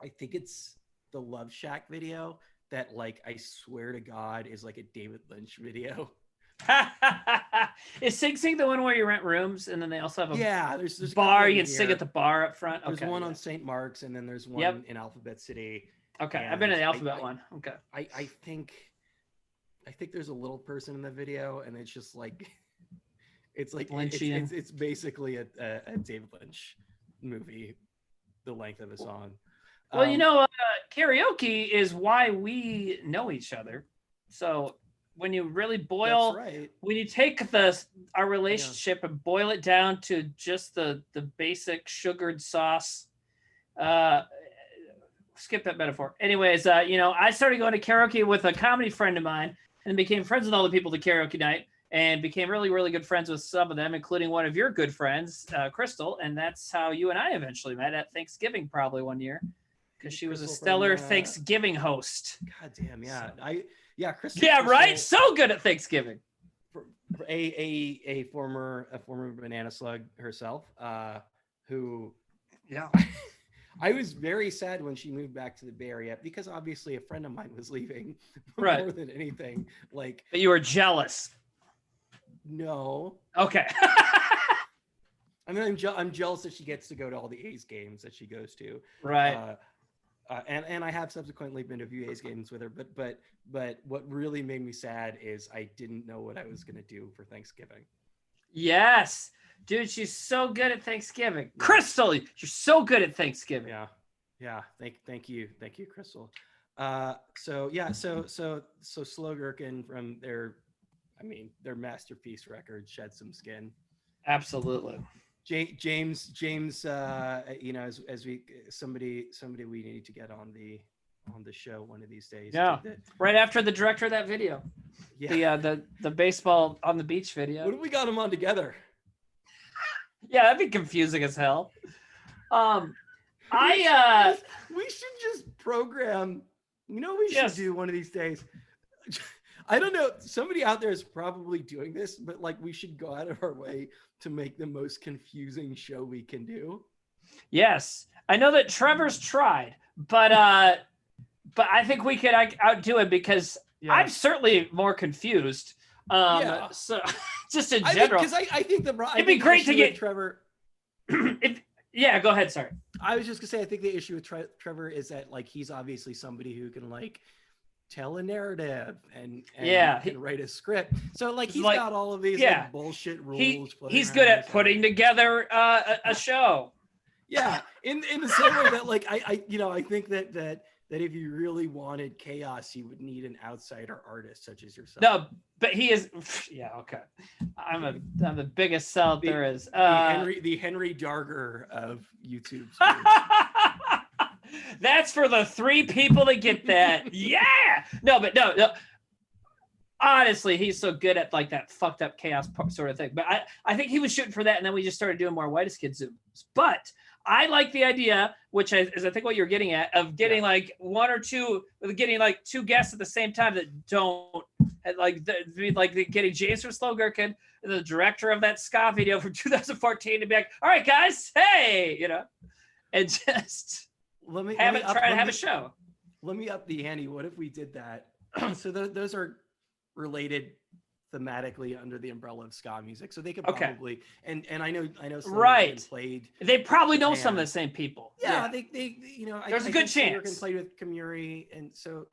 I think it's the Love Shack video that, like, I swear to God is like a David Lynch video. Is Sing Sing the one where you rent rooms and then they also have a there's bar you can sing at the bar up front? There's one on St. Mark's and then there's one in Alphabet City. Okay, I've been to the Alphabet one. Okay. I think there's a little person in the video and it's just like it's like it's basically a David Lynch movie, the length of a song. Well, karaoke is why we know each other. So when you really boil, when you take our relationship and boil it down to just the basic sugared sauce, skip that metaphor. Anyways, I started going to karaoke with a comedy friend of mine and became friends with all the people at the karaoke night and became really, really good friends with some of them, including one of your good friends, Crystal. And that's how you and I eventually met at Thanksgiving probably one year. Because she was a stellar Thanksgiving host. God damn, yeah. Crystal. Yeah, right. So good at Thanksgiving. A former Banana Slug herself, who, I was very sad when she moved back to the Bay Area because obviously a friend of mine was leaving more than anything. Like, but you were jealous. No. Okay. I mean, I'm jealous that she gets to go to all the A's games that she goes to. Right. And I have subsequently been to a few A's games with her, but what really made me sad is I didn't know what I was going to do for Thanksgiving. Yes, dude, she's so good at Thanksgiving. Yeah. Crystal, you're so good at Thanksgiving. Yeah. Thank you, Crystal. So Slow Gherkin from their masterpiece record, Shed Some Skin. Absolutely. James, as we somebody we need to get on the show one of these days. Yeah, right after the director of that video. Yeah, the baseball on the beach video. What if we got him on together? Yeah, that'd be confusing as hell. We should just program. We should do one of these days. I don't know. Somebody out there is probably doing this, but like we should go out of our way to make the most confusing show we can do. Yes, I know that Trevor's tried, but I think we could outdo it because I'm certainly more confused. So just in general, because I think it'd be great to get Trevor. Go ahead. Sorry. I was just gonna say, I think the issue with Trevor is that like he's obviously somebody who can like tell a narrative and write a script. So like he's got all of these like, bullshit rules. He's good at putting together a show. Yeah, in the same way that like I think that if you really wanted chaos, you would need an outsider artist such as yourself. No, but he is. Yeah, okay. I'm the biggest sell there is. The Henry Darger of YouTube. That's for the 3 people that get that. Yeah. No. Honestly, he's so good at like that fucked up chaos sort of thing. But I think he was shooting for that, and then we just started doing more Whitest Kids Zooms. But I like the idea, which is I think what you're getting at, of getting like 1 or 2, getting like 2 guests at the same time that don't like getting James from Slow Gherkin, the director of that ska video from 2014, to be like, all right, guys, hey, and just try to have a show. Let me up the ante. What if we did that? So those are related thematically under the umbrella of ska music, so they could probably and I know right played. They probably know some of the same people. Yeah. They there's a good chance. Can play with Kamuri, and so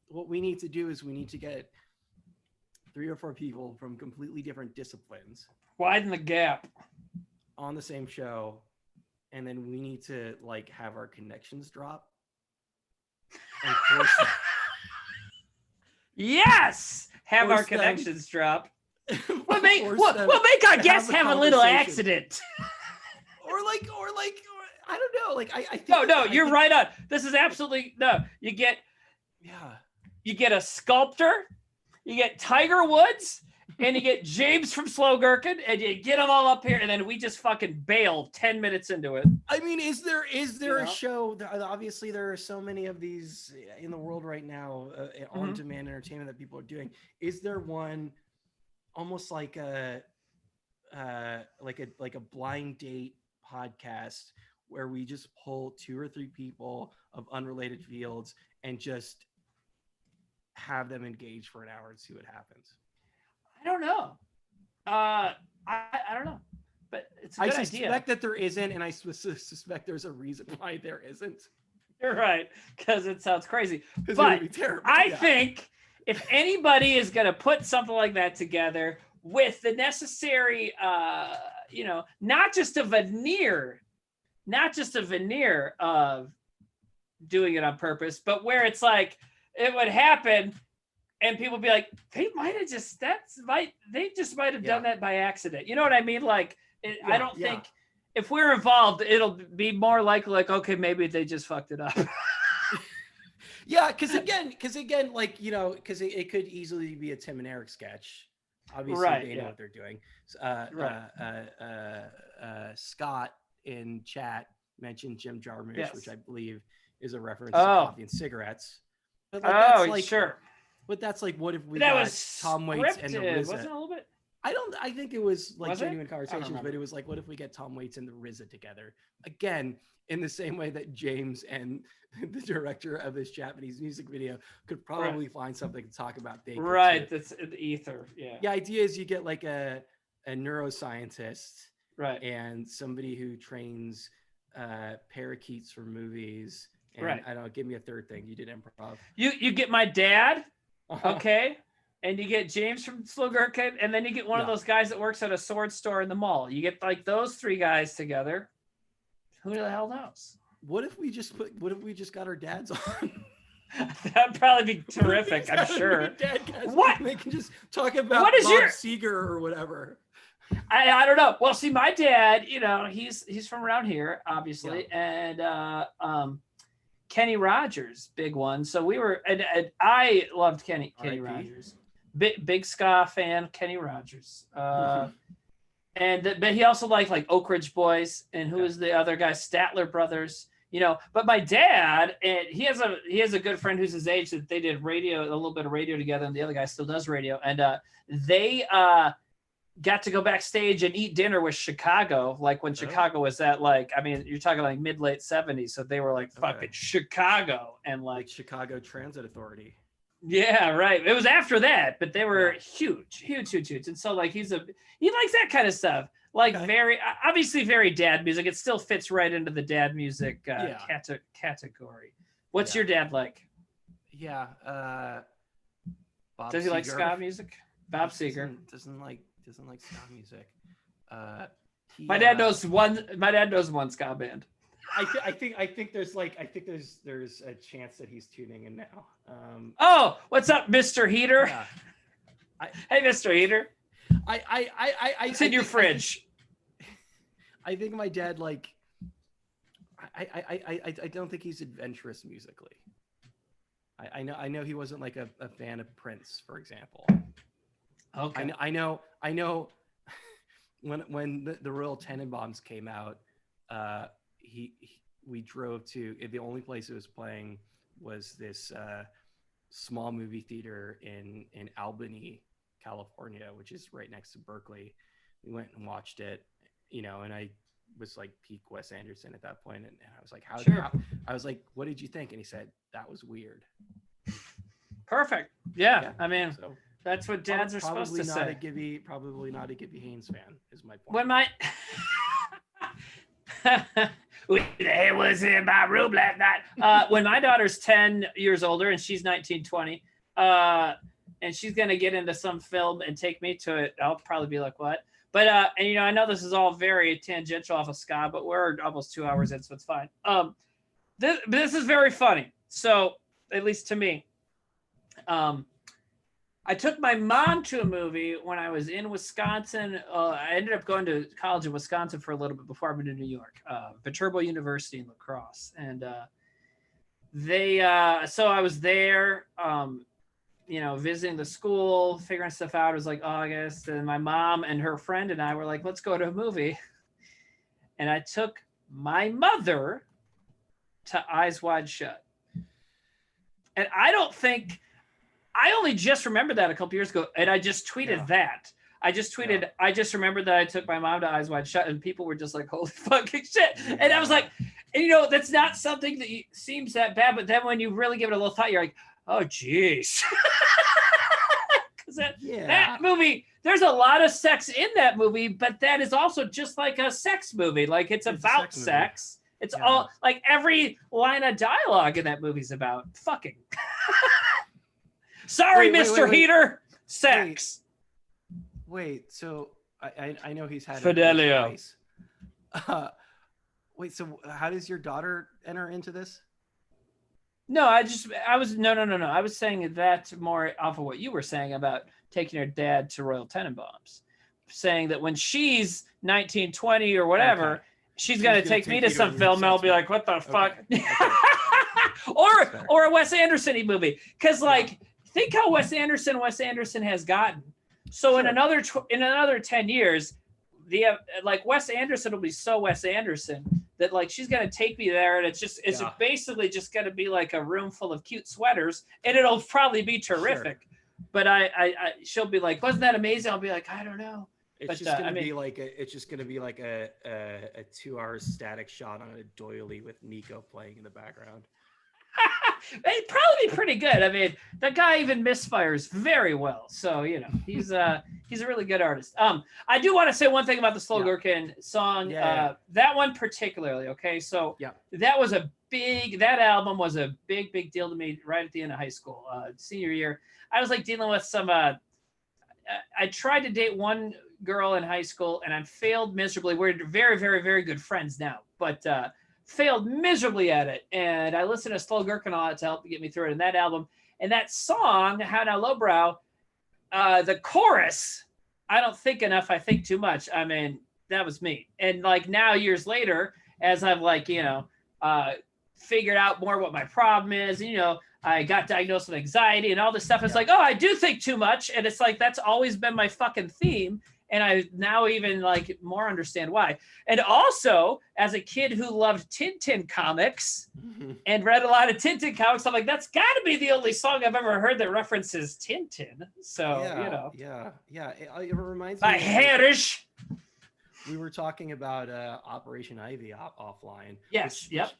what we need to do is we need to get 3 or 4 people from completely different disciplines, widen the gap, on the same show, and then we need to like have our connections drop and force Yes, have our connections drop. We'll make our guests have a little accident. or I don't know. Like I think no, you're right on. This is absolutely no. You get a sculptor, you get Tiger Woods, and you get James from Slow Gherkin, and you get them all up here, and then we just fucking bail 10 minutes into it. I mean, is there a show? Obviously, there are so many of these in the world right now, on-demand entertainment that people are doing. Is there one almost like a blind date podcast where we just pull 2 or 3 people of unrelated fields and just have them engage for an hour and see what happens? I don't know. I don't know, but it's a good idea. I suspect that there isn't, and I suspect there's a reason why there isn't. You're right, because it sounds crazy. But I think if anybody is going to put something like that together with the necessary, not just a veneer of doing it on purpose, but where it's like it would happen. And people be like, they just might have done that by accident. You know what I mean? Like, I don't think if we're involved, it'll be more likely like, okay, maybe they just fucked it up. Yeah, because again, like, because it could easily be a Tim and Eric sketch. Obviously, they know what they're doing. Scott in chat mentioned Jim Jarmusch, which I believe is a reference to coffee and cigarettes. But like, sure. But that's like, what if we got Tom Waits and the RZA? Wasn't it a little bit? I think it was like genuine conversations, but it was like, what if we get Tom Waits and the RZA together? Again, in the same way that James and the director of this Japanese music video could probably find something to talk about. That's in the ether. Yeah. The idea is you get like a neuroscientist, right, and somebody who trains parakeets for movies. And I don't know, give me a third thing. You did improv. You get my dad. Okay, and you get James from Slow Gherkin, and then you get one of those guys that works at a sword store in the mall. You get like those 3 guys together. Who the hell knows? What if we just got our dads on? That'd probably be terrific. I'm sure. What? They can just talk about Bob Seger or whatever. I don't know. Well, see, my dad, he's from around here, obviously, and Kenny Rogers, big one. So we were, and I loved Kenny Rogers, big ska fan, Kenny Rogers. But he also liked like Oak Ridge Boys, and who was the other guy, Statler Brothers. But my dad, and he has a good friend who's his age that they did a little bit of radio together, and the other guy still does radio, and they got to go backstage and eat dinner with Chicago, like when Chicago was at you're talking like mid-late 70s, so they were like fucking Chicago, and like Chicago Transit Authority. Yeah, right. It was after that, but they were huge. And so like he likes that kind of stuff. Like very obviously very dad music. It still fits right into the dad music category. What's your dad like? Yeah. Bob Does he like Seger. ska music? Bob Seger doesn't like ska music. My dad knows one ska band. I think there's a chance that he's tuning in now. Oh, what's up, Mr. Heater? Yeah. Hey, Mr. Heater. It's in your fridge. I think my dad like. I don't think he's adventurous musically. I know he wasn't like a fan of Prince, for example. Okay. I know. When the Royal Tenenbaums came out, we drove to the only place it was playing was this small movie theater in Albany, California, which is right next to Berkeley. We went and watched it, and I was like peak Wes Anderson at that point, and I was like, I was like, what did you think? And he said, that was weird. Perfect. Yeah. I mean, so, that's what dads are supposed to say. Probably not a Gibby Haynes fan is my point. When my it was in my room last night. When my daughter's 10 years older and she's 19, 20, and she's gonna get into some film and take me to it, I'll probably be like, what? But and I know this is all very tangential off of ska, but we're almost 2 hours in, so it's fine. This is very funny. So at least to me, I took my mom to a movie when I was in Wisconsin. I ended up going to college in Wisconsin for a little bit before I moved to New York, Viterbo University in La Crosse. And so I was there, visiting the school, figuring stuff out. It was like August, and my mom and her friend and I were like, let's go to a movie. And I took my mother to Eyes Wide Shut. And I only just remembered that a couple years ago, and I just tweeted that. I just remembered that I took my mom to Eyes Wide Shut, and people were just like, holy fucking shit. And I was like, that's not something that seems that bad, but then when you really give it a little thought, you're like, oh, geez. Because that movie, there's a lot of sex in that movie, but that is also just like a sex movie. Like, it's about sex. It's all, like, every line of dialogue in that movie is about fucking. Sorry, Mr. Heater. Sex. Wait, so I know he's had Fidelio. Wait, so how does your daughter enter into this? No, I was I was saying that more off of what you were saying about taking her dad to Royal Tenenbaums. Saying that when she's 19, 20 or whatever, she's going to take me to some film and I'll be like, what the fuck? or a Wes Anderson-y movie. Because think how Wes Anderson has gotten. So in another 10 years, Wes Anderson will be so Wes Anderson that she's gonna take me there, and it's basically just gonna be like a room full of cute sweaters, and it'll probably be terrific. Sure. But she'll be like, wasn't that amazing? I'll be like, I don't know. It's just gonna be like a 2 hour static shot on a doily with Nico playing in the background. It'd probably be pretty good. I mean, that guy even misfires very well. So, he's a really good artist. I do want to say one thing about the Slow Gherkin song. That one particularly, okay? So that album was a big, big deal to me right at the end of high school. Senior year. I was dealing with some, I tried to date one girl in high school and I failed miserably. We're very, very, very good friends now, but failed miserably at it. And I listened to Slow Gherkin a lot to help get me through it. And that album and that song, How Now Lowbrow, the chorus, I don't think enough. I think too much. I mean, that was me. And now years later, as I've figured out more what my problem is, I got diagnosed with anxiety and all this stuff. It's I do think too much. And it's that's always been my fucking theme. And I now even more understand why. And also, as a kid who loved Tintin comics and read a lot of Tintin comics, I'm like, that's got to be the only song I've ever heard that references Tintin. So, Yeah. It reminds me. Herish. We were talking about Operation Ivy offline. Yes. Yep.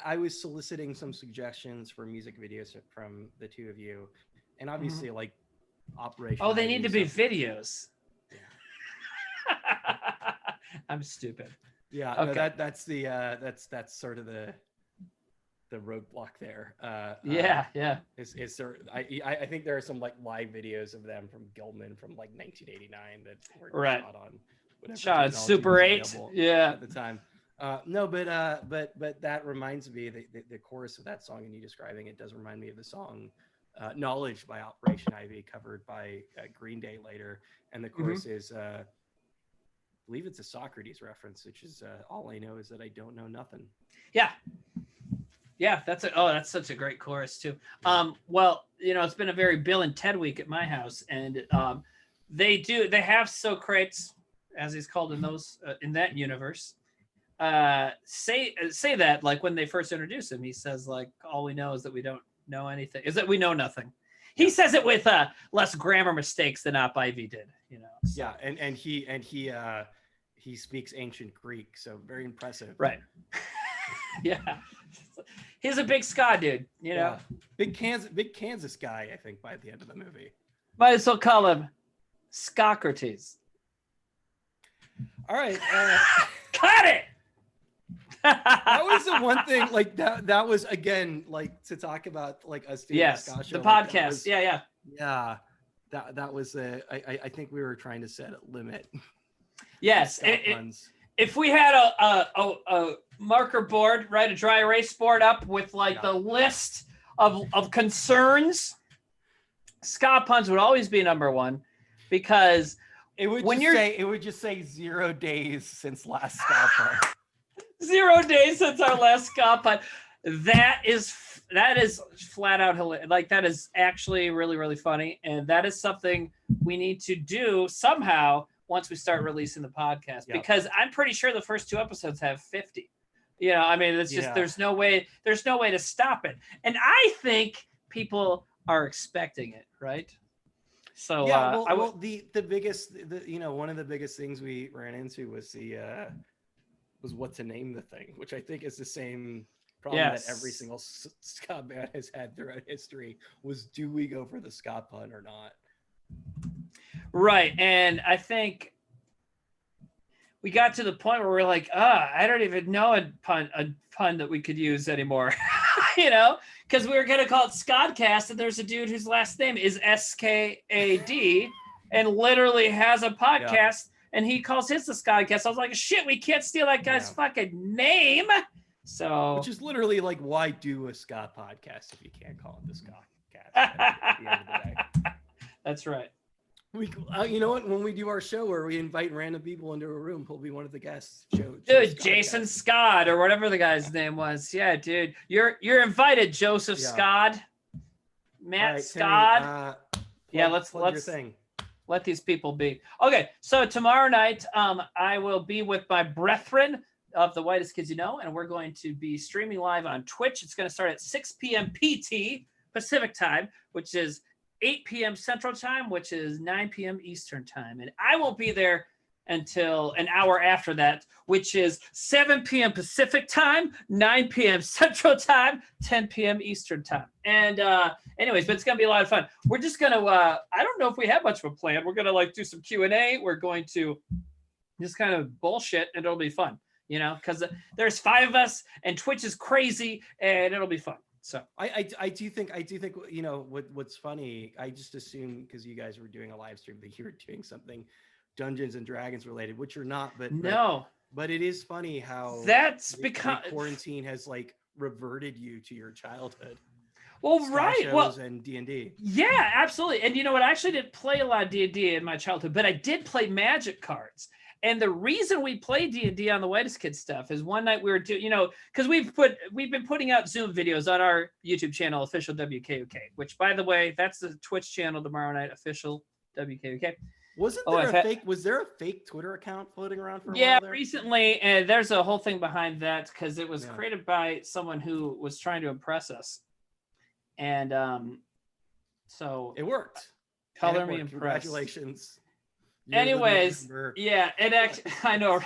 I was soliciting some suggestions for music videos from the two of you, and obviously like Operation. Oh, they need to be stuff. videos. I'm stupid. Yeah, Okay. no, that's that's sort of the roadblock there. Yeah. Is there? I think there are some like live videos of them from Gilman from like 1989 that were Right. shot on whatever Shot on technology Super was 8. available Yeah. at the time. No, but that reminds me, the chorus of that song and you describing it does remind me of the song "Knowledge" by Operation Ivy, covered by Green Day later, and the chorus is. I believe it's a Socrates reference, which is all I know is that I don't know nothing. Yeah, that's such a great chorus too. Well, it's been a very Bill and Ted week at my house, and they have Socrates, as he's called in those in that universe. Say that like when they first introduce him, he says like all we know is that we don't know anything, is that we know nothing. He says it with less grammar mistakes than Op Ivy did, So. Yeah, and he speaks ancient Greek, so very impressive. Right. Yeah. He's a big ska dude, Yeah. Big Kansas guy, I think, by the end of the movie. Might as well call him Scocrates. All right. Cut it. That was the one thing, like that was again, like to talk about like us doing Yes, a ska show, the like, podcast. Yeah. That was I think we were trying to set a limit. Yes. If we had a marker board, right, a dry erase board up with like the list of concerns, ska puns would always be number one, because it would just say 0 days since last ska pun. 0 days since our last ska pun. That is flat out hilarious. Like that is actually really, really funny, and that is something we need to do somehow once we start releasing the podcast, because I'm pretty sure the first 2 episodes have 50. I mean, it's just there's no way to stop it, and I think people are expecting it, right? So the biggest, one of the biggest things we ran into was was what to name the thing, which I think is the same problem that every single ska band has had throughout history, was do we go for the ska pun or not? Right. And I think we got to the point where we're like, I don't even know a pun that we could use anymore, because we were going to call it Skodcast, and there's a dude whose last name is SKAD and literally has a podcast, and he calls his the Skodcast. I was like, shit, we can't steal that guy's fucking name. So, which is literally like, why do a ska podcast if you can't call it the Skodcast at the end of the day? That's right. You know what? When we do our show where we invite random people into a room, he'll be one of the guests. Dude, Jason Scott or whatever the guy's name was. Yeah, dude, you're invited, Joseph Scott, Matt Scott. Let's let these people be. Okay, so tomorrow night, I will be with my brethren of the Whitest Kids You Know, and we're going to be streaming live on Twitch. It's going to start at 6 p.m. PT Pacific time, which is 8 p.m. Central Time, which is 9 p.m. Eastern Time. And I won't be there until an hour after that, which is 7 p.m. Pacific Time, 9 p.m. Central Time, 10 p.m. Eastern Time. And anyways, but it's going to be a lot of fun. We're just going to, I don't know if we have much of a plan. We're going to like do some Q&A. We're going to just kind of bullshit, and it'll be fun, because there's 5 of us, and Twitch is crazy, and it'll be fun. So I do think what's funny, I just assumed because you guys were doing a live stream that you were doing something Dungeons and Dragons related, which you're not, but it is funny how that's because quarantine has like reverted you to your childhood. Well, right. Well, and D&D. Yeah, absolutely. And you know what? I actually didn't play a lot of D&D in my childhood, but I did play Magic cards. And the reason we play D&D on the Whitest Kids stuff is one night we were doing, because we've been putting out Zoom videos on our YouTube channel, Official WKUK, which, by the way, that's the Twitch channel tomorrow night, Official WKUK. Was there a fake Twitter account floating around for a while there? Recently, and there's a whole thing behind that because it was created by someone who was trying to impress us. And so it worked. Color me impressed. Congratulations. Anyways, it actually, I know.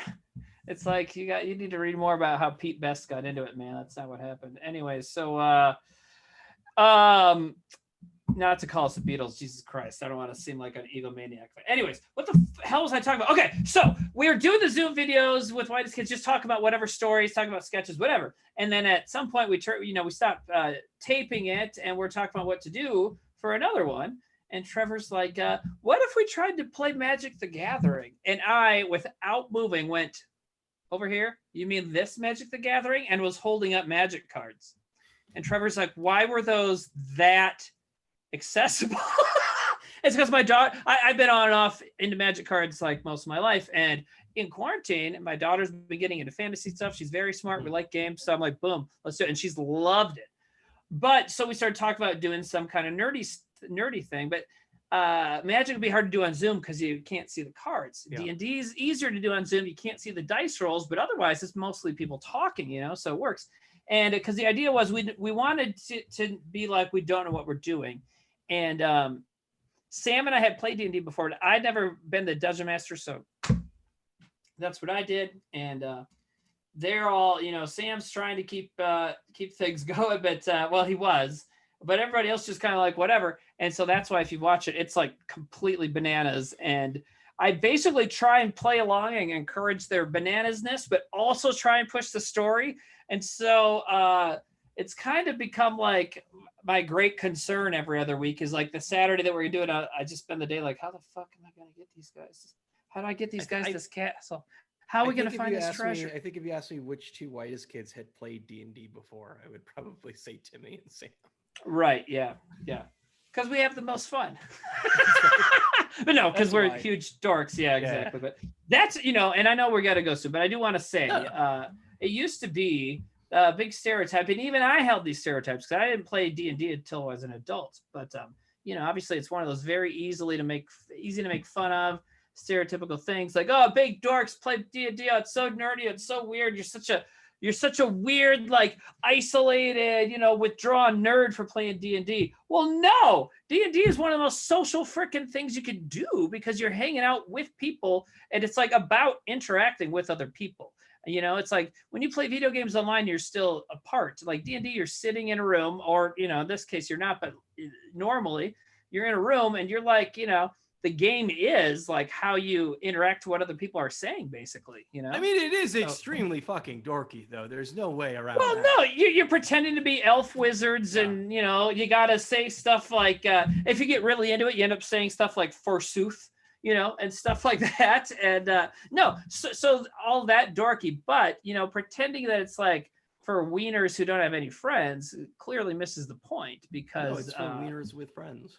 It's like you need to read more about how Pete Best got into it, man. That's not what happened. Anyways, so not to call us the Beatles, Jesus Christ. I don't want to seem like an egomaniac. But anyways, what the hell was I talking about? Okay, so we were doing the Zoom videos with Whitest Kids, just talk about whatever stories, talk about sketches, whatever. And then at some point we stopped taping it, and we're talking about what to do for another one. And Trevor's like, what if we tried to play Magic the Gathering? And I, without moving, went, over here? You mean this Magic the Gathering? And was holding up Magic cards. And Trevor's like, why were those that accessible? It's because my daughter, I've been on and off into Magic cards like most of my life. And in quarantine, my daughter's been getting into fantasy stuff. She's very smart. We like games. So I'm like, boom, let's do it. And she's loved it. But so we started talking about doing some kind of nerdy thing. But Magic would be hard to do on Zoom because you can't see the cards. Yeah. D&D is easier to do on Zoom. You can't see the dice rolls, but otherwise it's mostly people talking, so it works. And because the idea was we wanted to be like, we don't know what we're doing. And Sam and I had played D&D before. I'd never been the Dungeon Master, so that's what I did. And they're all, Sam's trying to keep things going, but he was. But everybody else just kind of like whatever. And so that's why if you watch it, it's like completely bananas. And I basically try and play along and encourage their bananasness, but also try and push the story. And so it's kind of become like my great concern every other week is like the Saturday that we're doing. I just spend the day like, how the fuck am I going to get these guys? How do I get these guys this castle? How are we going to find this treasure? I think if you asked me which two Whitest Kids had played D&D before, I would probably say Timmy and Sam. Right. Yeah. Because we have the most fun. But no, because we're huge dorks. Yeah, exactly. Yeah. But that's, and I know we're going to go soon, but I do want to say it used to be a big stereotype. And even I held these stereotypes because I didn't play D&D until I was an adult. But, obviously it's one of those very easy to make fun of stereotypical things like, oh, big dorks play D&D. Oh, it's so nerdy. It's so weird. You're such a weird, like isolated, withdrawn nerd for playing D&D. Well, no, D&D is one of the most social freaking things you can do because you're hanging out with people and it's like about interacting with other people. It's like when you play video games online, you're still apart. Like D&D, you're sitting in a room or, in this case, you're not, but normally you're in a room and you're like, the game is like how you interact with what other people are saying, basically, I mean, it is extremely fucking dorky, though. There's no way around that. No, you're pretending to be elf wizards and, you got to say stuff like, if you get really into it, you end up saying stuff like forsooth, and stuff like that. And so all that dorky, but, pretending that it's like for wieners who don't have any friends clearly misses the point because it's for wieners with friends.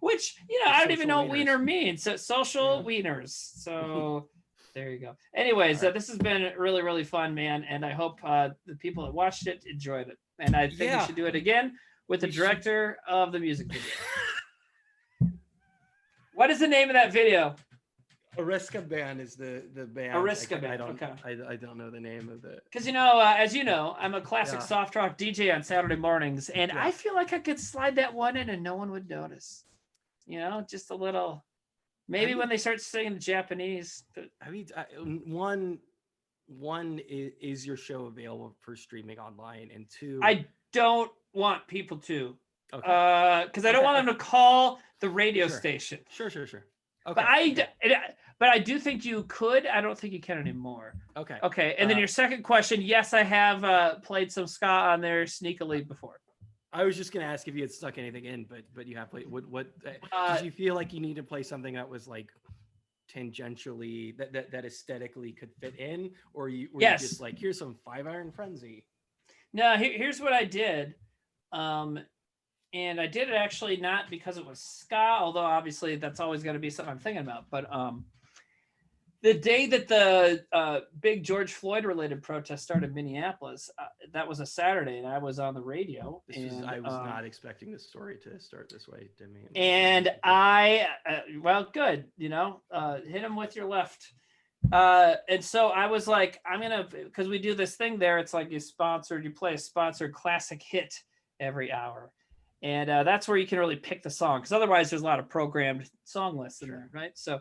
Which, I don't even know what wiener means. So social wieners. So there you go. Anyways, this has been really, really fun, man. And I hope the people that watched it enjoyed it. And I think we should do it again with the director of the music video. What is the name of that video? Ariska Band is the band. Ariska Band. I don't know the name of it. Because as you know, I'm a classic soft rock DJ on Saturday mornings, and I feel like I could slide that one in and no one would notice. Just a little. Maybe when they start singing Japanese. I mean, one is your show available for streaming online, and two, I don't want people to, because I don't want them to call the radio station. Sure. Okay. But I do think you could. I don't think you can anymore. Okay. And then your second question, yes, I have played some ska on there sneakily before. I was just gonna ask if you had stuck anything in, but you have played. What did you feel like you need to play something that was like tangentially that aesthetically could fit in, or you just like, here's some 5 Iron Frenzy? No, here's what I did. And I did it actually not because it was ska, although obviously that's always going to be something I'm thinking about. But the day that the big George Floyd related protest started in Minneapolis, that was a Saturday, and I was on the radio. I was not expecting this story to start this way, Timmy. And I, good, hit him with your left. And so I was like, because we do this thing there, it's like you play a sponsored classic hit every hour. And that's where you can really pick the song, because otherwise there's a lot of programmed song lists in there, right? So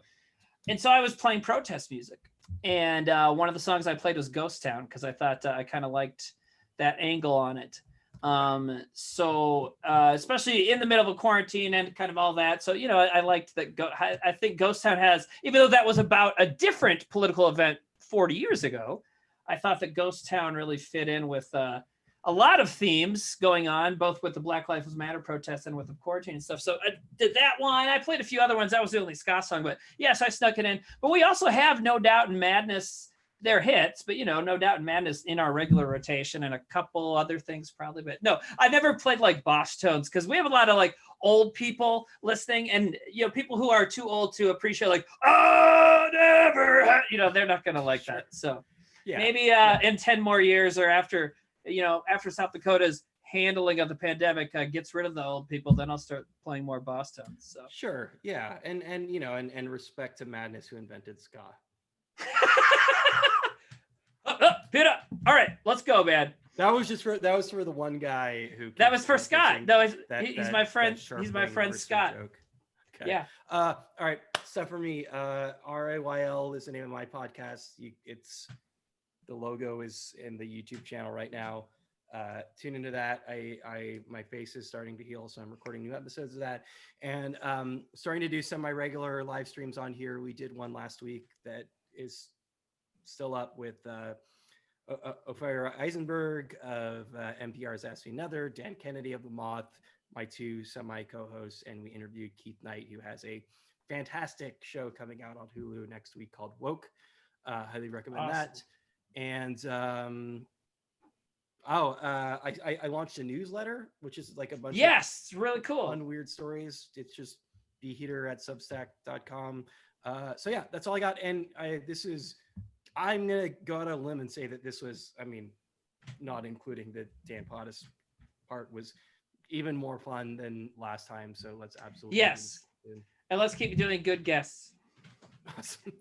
I was playing protest music, And one of the songs I played was Ghost Town because I thought I kind of liked that angle on it. So especially in the middle of a quarantine and kind of all that. So, I liked that. I think Ghost Town has, even though that was about a different political event 40 years ago, I thought that Ghost Town really fit in with a lot of themes going on, both with the Black Lives Matter protests and with the quarantine and stuff. So I did that one. I played a few other ones. That was the only ska song, but yes, I snuck it in. But we also have No Doubt and Madness. They're hits, but No Doubt and Madness in our regular rotation and a couple other things probably. But no, I never played like Boss Tones because we have a lot of like old people listening and people who are too old to appreciate like, oh, never, they're not going to like that. So maybe in 10 more years or after South Dakota's handling of the pandemic gets rid of the old people, then I'll start playing more Boss Tones. So sure. Yeah. And respect to Madness who invented ska. Peter, all right, let's go, man. That was for the one guy who. That was for Scott. No, he's my friend. That He's my friend Scott. Joke. Okay. Yeah. All right. Stuff for me. RAYL is the name of my podcast. It's the logo is in the YouTube channel right now. Tune into that. My face is starting to heal, so I'm recording new episodes of that, and starting to do semi-regular live streams on here. We did one last week that is still up with Ophira Eisenberg of NPR's Ask Me Another, Dan Kennedy of The Moth, my two semi-co-hosts, and we interviewed Keith Knight, who has a fantastic show coming out on Hulu next week called Woke. Highly recommend that. And I launched a newsletter, which is like a bunch of it's really cool, fun, weird stories. It's just bheater@substack.com. So yeah, that's all I got. And I'm gonna go out on a limb and say that this was, not including the Dan Potthast part, was even more fun than last time. So let's absolutely and let's keep doing good guests.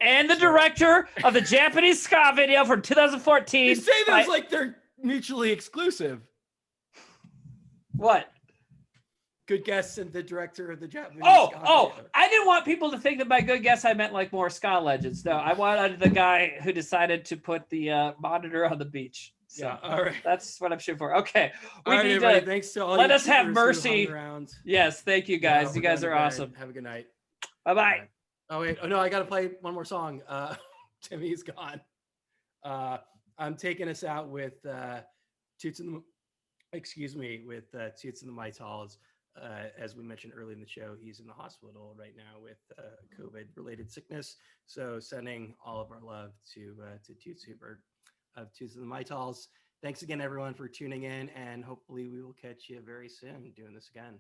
And the director of the Japanese ska video from 2014. You say those like they're mutually exclusive. What? Good guests and the director of the Japanese. I didn't want people to think that by good guess I meant like more ska legends. No, I wanted the guy who decided to put the monitor on the beach. So all right. That's what I'm shooting for. Okay. We need to thanks to all let us have mercy. Yes, thank you guys. You guys are awesome. Have a good night. Bye-bye. Oh wait. Oh no, I gotta play one more song. Timmy's gone. I'm taking us out with Toots and the Toots and the Mytals. As we mentioned early in the show, he's in the hospital right now with COVID-related sickness. So sending all of our love to Toots Hubert of Toots and the Mytals. Thanks again, everyone, for tuning in, and hopefully we will catch you very soon doing this again.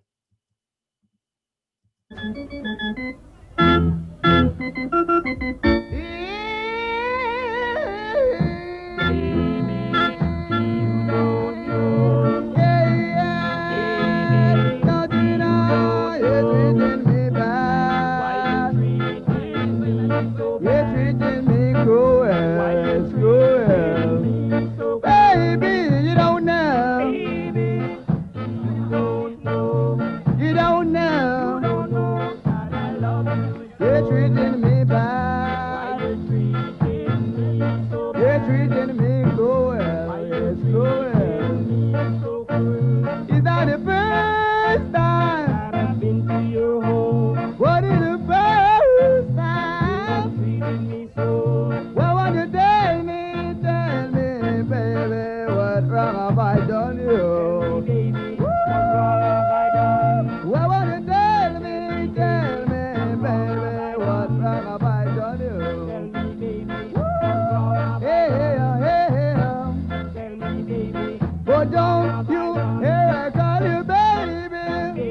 Don't you hear I call you baby?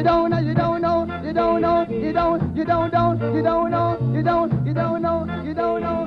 You don't know, you don't know, you don't know, you don't know, you don't know, you don't know, you don't know.